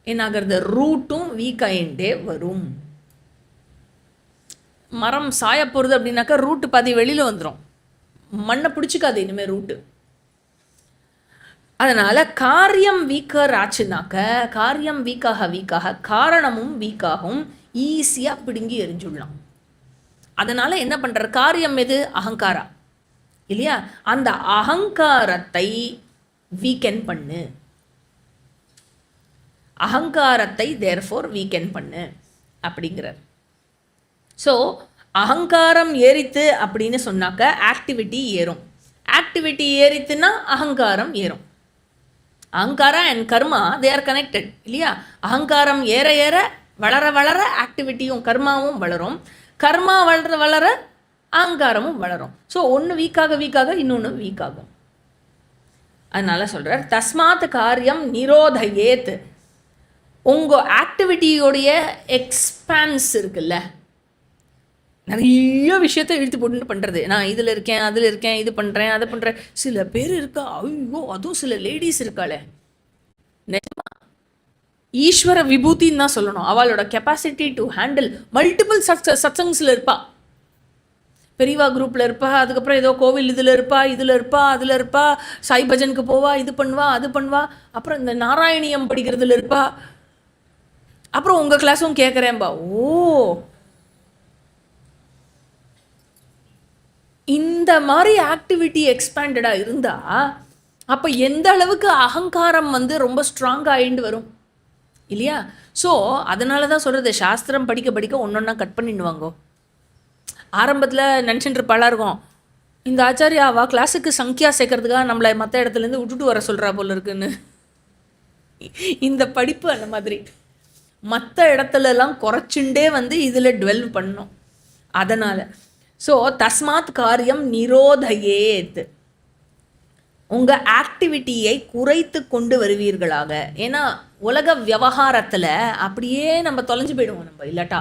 என்ன ஆகிறது? ரூட்டும் வீக் ஆகிண்டே வரும். மரம் சாய போகிறது அப்படின்னாக்கா ரூட்டு பாதி வெளியில் வந்துடும், மண்ணை பிடிச்சிக்காது இனிமேல் ரூட்டு. அதனால் காரியம் வீக்கர் ஆச்சுனாக்க, காரியம் வீக்காக வீக்காக காரணமும் வீக்காகும், ஈஸியாக பிடுங்கி எரிஞ்சுடலாம். அதனால் என்ன பண்ணுற? காரியம் எது? அகங்காரா இல்லையா? அந்த அகங்காரத்தை வீக்கெண்ட் பண்ணு, அகங்காரத்தை தேர்ஃபோர் வீக்கெண்ட் பண்ணு அப்படிங்கிறார். ஸோ அகங்காரம் ஏறித்து அப்படின்னு சொன்னாக்க ஆக்டிவிட்டி ஏறும். ஆக்டிவிட்டி ஏறித்துன்னா அகங்காரம் ஏறும். Ahankara and karma they are connected இல்லையா? அகங்காரம் ஏற ஏற வளர வளர ஆக்டிவிட்டியும் கர்மாவும் வளரும், கர்மா வளர வளர அகங்காரமும் வளரும். ஸோ ஒன்று வீக்காக வீக்காக இன்னொன்று வீக்காகும். அதனால் சொல்கிறார் தஸ்மாத் காரியம் நிரோதயேத். உங்கள் ஆக்டிவிட்டியோடைய எக்ஸ்பான்ஸ் இருக்குல்ல, நிறைய விஷயத்த இழுத்து போட்டு பண்ணுறது. நான் இதில் இருக்கேன், அதில் இருக்கேன், இது பண்ணுறேன், அதை பண்ணுறேன். சில பேர் இருக்கா, ஐயோ அதுவும் சில லேடிஸ் இருக்காளே, நிஜமா ஈஸ்வர விபூத்தின்னு தான் சொல்லணும். அவளோட கெப்பாசிட்டி டு ஹேண்டில் மல்டிபிள் சத்சங்ஸில் இருப்பா. பெரியவா குரூப்பில் இருப்பா, அதுக்கப்புறம் ஏதோ கோவில் இதில் இருப்பா, இதில் இருப்பா, அதில் இருப்பா, சாய் பஜனுக்கு போவா, இது பண்ணுவா, அது பண்ணுவா, அப்புறம் இந்த நாராயணியம் படிக்கிறதுல இருப்பா, அப்புறம் உங்கள் கிளாஸும் கேட்குறேன்பா. ஓ, இந்த மாதிரி ஆக்டிவிட்டி எக்ஸ்பேண்டடாக இருந்தால் அப்போ எந்த அளவுக்கு அகங்காரம் வந்து ரொம்ப ஸ்ட்ராங் ஆகிட்டு வரும் இல்லையா? ஸோ அதனால தான் சொல்கிறது, சாஸ்திரம் படிக்க படிக்க ஒன்றொன்னா கட் பண்ணிடுவாங்கோ. ஆரம்பத்தில் நினச்சிட்டு இருப்பாளாக இருக்கும், இந்த ஆச்சாரியாவா கிளாஸுக்கு சங்கியா சேர்க்கறதுக்காக நம்மளை மற்ற இடத்துலேருந்து விட்டுட்டு வர சொல்கிறா போல இருக்குன்னு. இந்த படிப்பு அந்த மாதிரி மற்ற இடத்துலலாம் குறைச்சுண்டே வந்து இதில் டுவெல் பண்ணணும். அதனால் ஸோ தஸ்மாத் காரியம் நிரோதையேத், உங்கள் ஆக்டிவிட்டியை குறைத்து கொண்டு வருவீர்களாக. ஏன்னா உலக விவகாரத்தில் அப்படியே நம்ம தொலைஞ்சு போயிடுவோம் நம்ம இல்லாட்டா.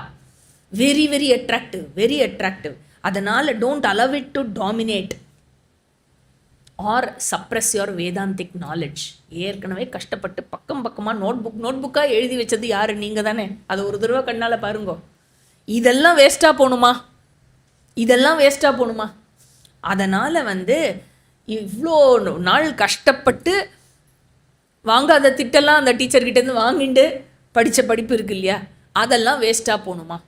Very very attractive, very attractive. அதனால் don't allow it to dominate or suppress your Vedantic knowledge. ஏற்கனவே கஷ்டப்பட்டு பக்கம் பக்கமாக நோட்புக்காக எழுதி வச்சது யார்? நீங்கள் தானே. அது ஒரு தடவை கண்ணால் பாருங்கோ. இதெல்லாம் வேஸ்ட்டாக போகணுமா? இதெல்லாம் வேஸ்ட்டாக போகணுமா? அதனால் வந்து இவ்வளோ நாள் கஷ்டப்பட்டு வாங்காத திட்டெல்லாம் அந்த டீச்சர்கிட்டேருந்து வாங்கிட்டு படித்த படிப்பு இருக்கு இல்லையா, அதெல்லாம் வேஸ்ட்டாக போகணுமா?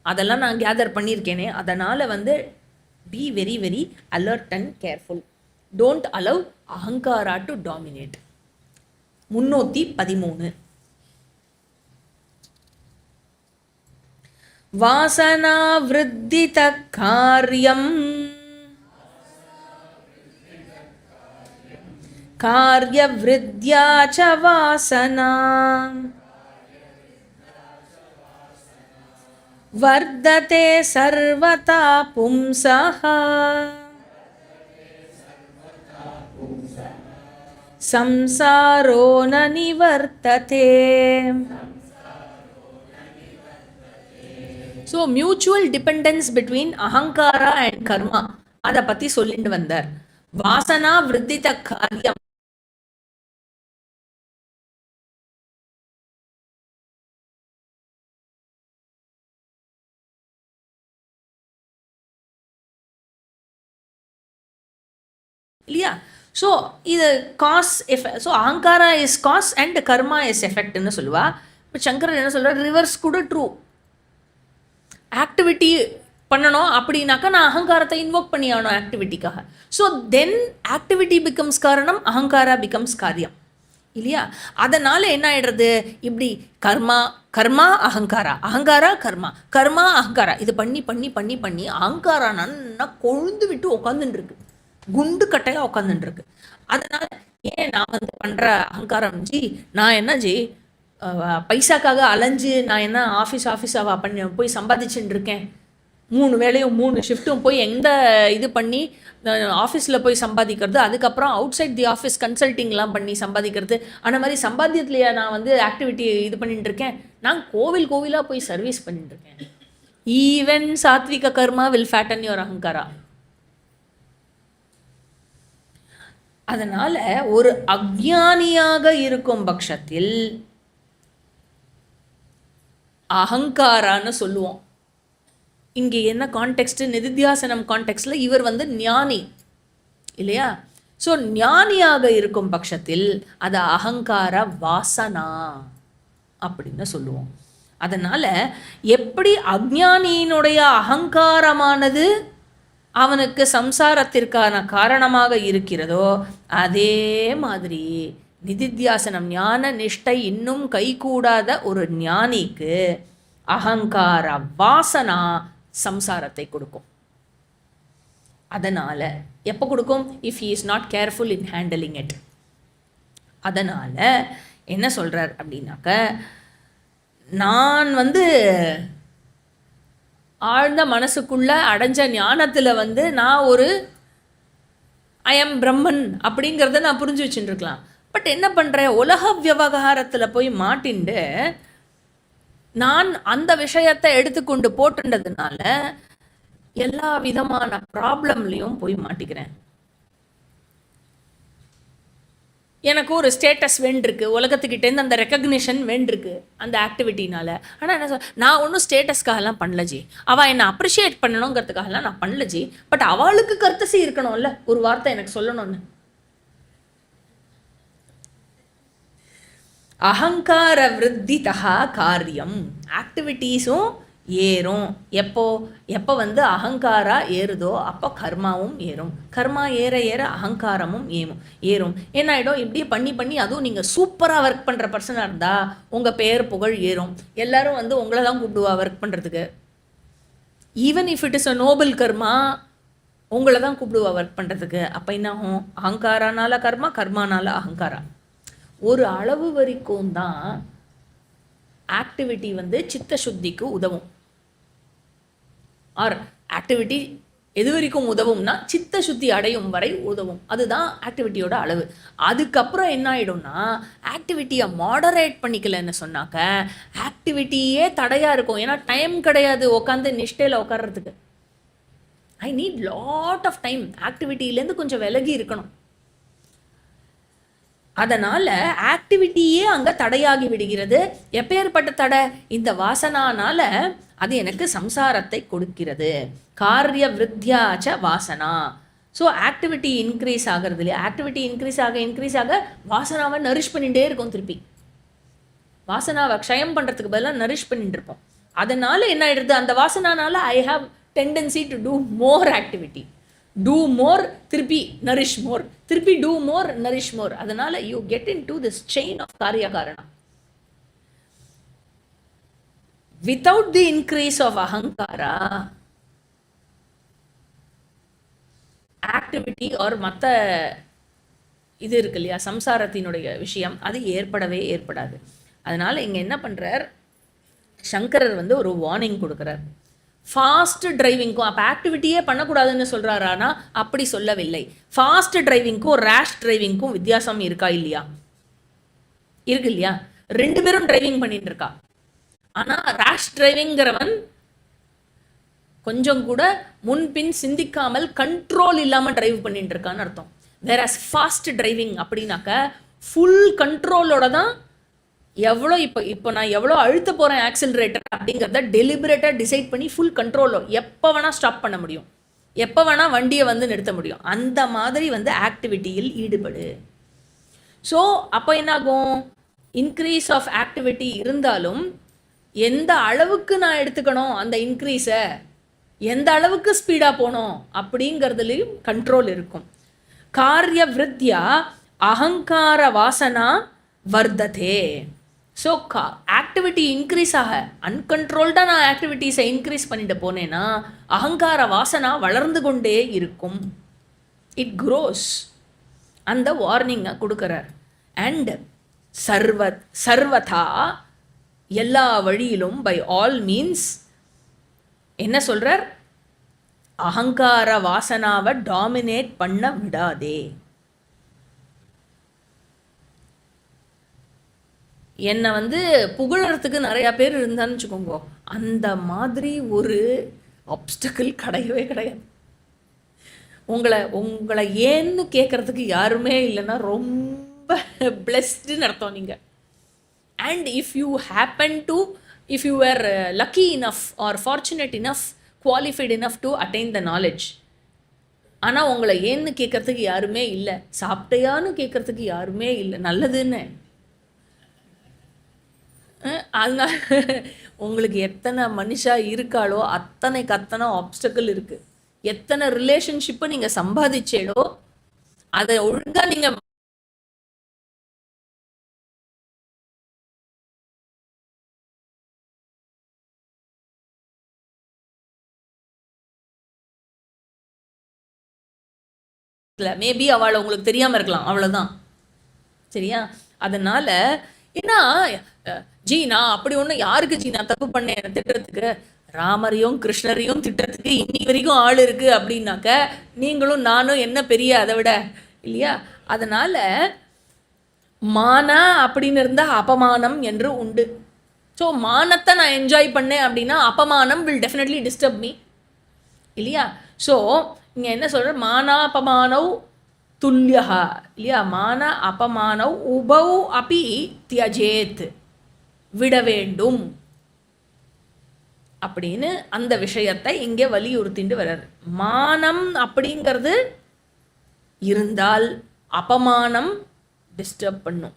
அதெல்லாம் நான் கேதர் பண்ணியிருக்கேனே. அதனால் வந்து be very very alert and careful. Don't allow ahankara to dominate. 313 வாசனா விருத்தித காரியம் காரிய விருத்யா ச வாசனா வர்ததே சர்வதா பும்சஹ சம்சாரோ ந நிவர்த்ததே. So mutual dependence between ahankara and karma, அதை பற்றி சொல்லிட்டு வந்தார். வாசனா விருத்தித காரியம் இல்லையா? ஸோ இது cause effect. So ahankara is cause and karma is எஃபெக்ட்னு சொல்லுவா. இப்போ சங்கரன் என்ன சொல்கிறார், ரிவர்ஸ் கூட ட்ரூ. ஆக்டிவிட்டி பண்ணணும் அப்படின்னாக்கா நான் அகங்காரத்தை இன்வோக் பண்ணி ஆகணும் ஆக்டிவிட்டிக்காக. ஸோ தென் ஆக்டிவிட்டி பிகம்ஸ் காரணம், அகங்காரா பிகம்ஸ் காரியம் இல்லையா? அதனால் என்ன ஆகிடுறது, இப்படி கர்மா கர்மா அகங்காரா, அகங்காரா கர்மா, கர்மா அகங்காரா, இது பண்ணி பண்ணி பண்ணி பண்ணி அகங்காரா நல்லா கொழுந்து விட்டு உட்காந்துட்டுருக்கு, குண்டு கட்டையாக உட்காந்துட்டுருக்கு. அதனால் ஏன் நான் வந்து பண்ணுற அகங்காரம் ஜி, நான் என்ன ஜி பைசாக்காக அலைஞ்சு நான் என்ன ஆஃபீஸாக பண்ணி போய் சம்பாதிச்சுட்டு இருக்கேன். 3 வேளையும் 3 ஷிஃப்ட்டும் போய் எந்த இது பண்ணி ஆஃபீஸில் போய் சம்பாதிக்கிறது, அதுக்கப்புறம் அவுட் சைட் தி ஆஃபீஸ் கன்சல்ட்டிங்லாம் பண்ணி சம்பாதிக்கிறது. அந்த மாதிரி சம்பாத்தியத்துலையே நான் வந்து ஆக்டிவிட்டி இது பண்ணிட்டுருக்கேன். நான் கோவிலாக போய் சர்வீஸ் பண்ணிட்டுருக்கேன். ஈவன் சாத்விக கர்மா வில் ஃபேட்டன் யுவர் அகங்காரா. அதனால் ஒரு அஜ்ஞானியாக இருக்கும் பட்சத்தில் அகங்காரான்னு சொல்லுவோம். இங்கே என்ன கான்டெக்ஸ்ட், நிதித்தியாசனம் கான்டெக்ஸ்டில் இவர் வந்து ஞானி இல்லையா? ஸோ ஞானியாக இருக்கும் பட்சத்தில் அது அகங்கார வாசனா அப்படின்னு சொல்லுவோம். அதனால் எப்படி அஜ்ஞானியினுடைய அகங்காரமானது அவனுக்கு சம்சாரத்திற்கான காரணமாக இருக்கிறதோ, அதே மாதிரி நிதித்தியாசனம் ஞான நிஷ்டை இன்னும் கைகூடாத ஒரு ஞானிக்கு அகங்கார வாசனா சம்சாரத்தை கொடுக்கும். அதனால் எப்போ கொடுக்கும்? If he is not careful in handling it. அதனால் என்ன சொல்கிறார் அப்படின்னாக்க, நான் வந்து ஆழ்ந்த மனசுக்குள்ளே அடைஞ்ச ஞானத்தில் வந்து நான் ஒரு ஐ எம் பிரம்மன் அப்படிங்கிறத நான் புரிஞ்சு வச்சுட்டுருக்கலாம். பட் என்ன பண்ணுறேன், உலக விவகாரத்தில் போய் மாட்டிண்டு நான் அந்த விஷயத்தை எடுத்துக்கொண்டு போட்டுன்றதுனால எல்லா விதமான ப்ராப்ளம்லேயும் போய் மாட்டிக்கிறேன். எனக்கு ஒரு ஸ்டேட்டஸ் வேண்டிருக்கு, உலகத்துக்கிட்டேருந்து அந்த ரெக்கக்னிஷன் வேண்டிருக்கு அந்த ஆக்டிவிட்டினால. ஆனால் என்ன நான் ஒன்றும் ஸ்டேட்டஸ்க்காகலாம் பண்ணல ஜி, அவள் என்னை அப்ரிஷியேட் பண்ணணுங்கிறதுக்காகலாம் நான் பண்ணல ஜி. பட் அவளுக்கு கர்த்தசி இருக்கணும்ல, ஒரு வார்த்தை எனக்கு சொல்லணும்னு. அகங்கார விருத்திதா காரியம். ஆக்டிவிட்டீஸும் ஏறும். எப்போ வந்து அகங்காரா ஏறுதோ அப்போ கர்மாவும் ஏறும். கர்மா ஏற ஏற அகங்காரமும் ஏறும். என்ன ஆகிடும், இப்படியே பண்ணி பண்ணி, அதுவும் நீங்கள் சூப்பராக ஒர்க் பண்ணுற பர்சனாக இருந்தால் உங்கள் பேர் புகழ் ஏறும். எல்லாரும் வந்து உங்களை தான் கூப்பிடுவா ஒர்க் பண்ணுறதுக்கு. Even if it is a noble karma, உங்களை தான் கூப்பிடுவா ஒர்க் பண்ணுறதுக்கு. அப்போ என்ன ஆகும், அகங்காரானால கர்மா, கர்மானால அகங்காரா. ஒரு அளவு வரைக்கும் தான் ஆக்டிவிட்டி வந்து சித்த சுத்திக்கு உதவும். ஆர் ஆக்டிவிட்டி எது வரைக்கும் உதவும்னா சித்த சுத்தி அடையும் வரை உதவும். அதுதான் ஆக்டிவிட்டியோட அளவு. அதுக்கப்புறம் என்ன ஆகிடும்னா, ஆக்டிவிட்டியை மாடரேட் பண்ணிக்கலன்னு சொன்னாக்க ஆக்டிவிட்டியே தடையாக இருக்கும். ஏன்னா டைம் கிடையாது உட்காந்து நிஷ்டையில் உட்கார்றதுக்கு. I need lot of time. ஆக்டிவிட்டியிலேருந்து கொஞ்சம் விலகி இருக்கணும். அதனால் ஆக்டிவிட்டியே அங்கே தடையாகி விடுகிறது. எப்பேற்பட்ட தடை, இந்த வாசனானால அது எனக்கு சம்சாரத்தை கொடுக்கிறது. காரிய விருத்தியாச்ச வாசனா. ஸோ ஆக்டிவிட்டி இன்க்ரீஸ் ஆகிறது இல்லையா, ஆக்டிவிட்டி இன்க்ரீஸ் ஆக வாசனாவை நரிஷ் பண்ணிகிட்டே இருக்கும். திருப்பி வாசனாவை க்ஷயம் பண்ணுறதுக்கு பதிலாக நரிஷ் பண்ணிட்டு இருப்போம். அதனால் என்ன ஆகிடுது, அந்த வாசனானால I have tendency to do more activity. Do more, திருப்பி நரிஷ் மோர், திருப்பி டூ மோர், நரிஷ் மோர். அதனால you get into this chain of karya karanam. Without the increase of ahankara, activity or மற்ற இது இருக்கு இல்லையா, சம்சாரத்தினுடைய விஷயம், அது ஏற்படாது. அதனால இங்க என்ன பண்றார் சங்கரர் வந்து ஒரு வார்னிங் கொடுக்குறார். ஃபாஸ்ட் டிரைவிங்க்கும், அப்போ ஆக்டிவிட்டியே பண்ணக்கூடாதுன்னு சொல்கிறாரானா அப்படி சொல்லவில்லை. ஃபாஸ்ட் டிரைவிங்க்கும் ரேஷ் டிரைவிங்க்கும் வித்தியாசம் இருக்கா இல்லையா? இருக்கு இல்லையா? ரெண்டு பேரும் டிரைவிங் பண்ணிட்டு இருக்கா. ஆனால் ரேஷ் டிரைவிங்கிறவன் கொஞ்சம் கூட முன்பின் சிந்திக்காமல் கண்ட்ரோல் இல்லாமல் டிரைவ் பண்ணிட்டு இருக்கான்னு அர்த்தம். வேற ஃபாஸ்ட் டிரைவிங் அப்படின்னாக்க ஃபுல் கண்ட்ரோலோட தான், எவ்வளோ இப்போ நான் எவ்வளோ அழுத்த போகிறேன் ஆக்சிலரேட்டர் அப்படிங்கிறத டெலிபரேட்டாக டிசைட் பண்ணி ஃபுல் கண்ட்ரோலோ எப்போ வேணால் ஸ்டாப் பண்ண முடியும், எப்போ வேணால் வண்டியை வந்து நிறுத்த முடியும். அந்த மாதிரி வந்து ஆக்டிவிட்டியில் ஈடுபடு. ஸோ அப்போ என்னாகும், இன்க்ரீஸ் ஆஃப் ஆக்டிவிட்டி இருந்தாலும் எந்த அளவுக்கு நான் எடுத்துக்கணும் அந்த இன்க்ரீஸை, எந்த அளவுக்கு ஸ்பீடாக போகணும் அப்படிங்கிறதுலையும் கண்ட்ரோல் இருக்கும். காரிய விருத்தியா அகங்கார வாசனா வர்த்ததே. ஸோ ஆக்டிவிட்டி இன்க்ரீஸ் ஆக, அன்கண்ட்ரோல்டாக நான் ஆக்டிவிட்டீஸை இன்க்ரீஸ் பண்ணிட்டு போனேன்னா அகங்கார வாசனா வளர்ந்து கொண்டே இருக்கும். It cross. அந்த வார்னிங்கை கொடுக்குறார். அண்ட் சர்வதா, எல்லா வழியிலும், பை ஆல் மீன்ஸ் என்ன சொல்கிறார், அகங்கார வாசனாவை டாமினேட் பண்ண விடாதே. என்னை வந்து புகழறதுக்கு நிறையா பேர் இருந்தான்னு வச்சுக்கோங்க, அந்த மாதிரி ஒரு ஆப்ஸ்டக்கிள் கிடையவே கிடையாது. உங்களை ஏன்னு கேட்குறதுக்கு யாருமே இல்லைன்னா ரொம்ப பிளெஸ்டுன்னு அர்த்தம் நீங்கள். And if you were lucky enough or fortunate enough, qualified enough to attain the knowledge, ஆனால் உங்களை ஏன்னு கேட்குறதுக்கு யாருமே இல்லை, சாப்பிட்டையான்னு கேட்குறதுக்கு யாருமே இல்லை, நல்லதுன்னு. அதனால உங்களுக்கு எத்தனை மனுஷா இருக்காளோ அத்தனைக்கு அத்தனை ஆப்ஸ்டக்கிள் இருக்கு. எத்தனை ரிலேஷன்ஷிப்பை நீங்க சம்பாதிச்சேடோ அதை ஒழுங்கா நீங்க மேபி அவளை உங்களுக்கு தெரியாம இருக்கலாம், அவ்வளவுதான். சரியா? அதனால ஏன்னா ஜி நான் அப்படி ஒண்ணு யாருக்கு ஜி நான் தப்பு பண்ணேன் திட்டுறதுக்கு, ராமரையும் கிருஷ்ணரையும் திட்டுறதுக்கு இன்னைக்கு வரைக்கும் ஆள் இருக்கு அப்படின்னாக்க நீங்களும் நானும் என்ன பெரிய அதை விட இல்லையா? அதனால மானா அப்படின்னு இருந்தா அபமானம் என்று உண்டு. ஸோ மானத்தை நான் என்ஜாய் பண்ணேன் அப்படின்னா அபமானம் வில் டெஃபினெட்லி டிஸ்டர்ப் மீ இல்லையா? ஸோ இங்கே என்ன சொல்கிற, மானாபமானவ் துல்லியா இல்லையா, மான அபமானவ் உபௌ அபி தியஜேத், விட வேண்டும் அப்படின்னு அந்த விஷயத்தை இங்கே வலியுறுத்திட்டு வர்றார். மானம் அப்படிங்கிறது இருந்தால் அபமானம் டிஸ்டர்ப் பண்ணும்.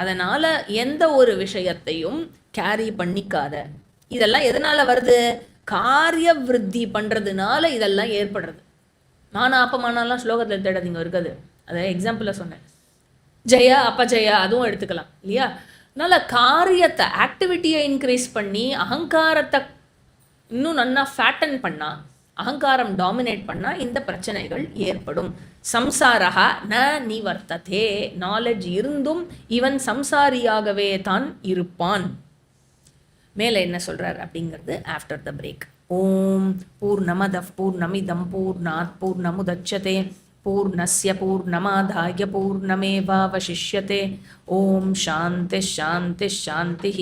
அதனால் எந்த ஒரு விஷயத்தையும் கேரி பண்ணிக்காத. இதெல்லாம் எதனால் வருது? காரிய விருத்தி பண்ணுறதுனால இதெல்லாம் ஏற்படுறது. மான அபமானம்லாம் ஸ்லோகத்தில் தேடாதீங்க, இருக்குது. அதை எக்ஸாம்பிளாக சொன்னேன். ஜெயா அபஜயா அதுவும் எடுத்துக்கலாம் இல்லையா. அதனால் காரியத்தை, ஆக்டிவிட்டியை இன்க்ரீஸ் பண்ணி அகங்காரத்தை இன்னும் நல்லா ஃபேட்டன் பண்ணால், அகங்காரம் டாமினேட் பண்ணால் இந்த பிரச்சனைகள் ஏற்படும். சம்சாரா ந நிவர்த்ததே, நாலேஜ் இருந்தும் இவன் சம்சாரியாகவே தான் இருப்பான். மேலே என்ன சொல்கிறார் அப்படிங்கிறது ஆஃப்டர் த பிரேக். ஓம் பூர்ணமதః பூர்ணமிதம் பூர்ணாத் பூர்ணமுதச்யதே பூர்ணஸ்ய பூர்ணமாதாய பூர்ணமேவாவசிஷ்யதே. ஓம் சாந்தி சாந்தி சாந்தி.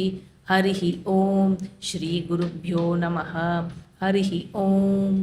ஹரிஹி ஓம். ஸ்ரீ குருப்யோ நமः. ஹரிஹி ஓம்.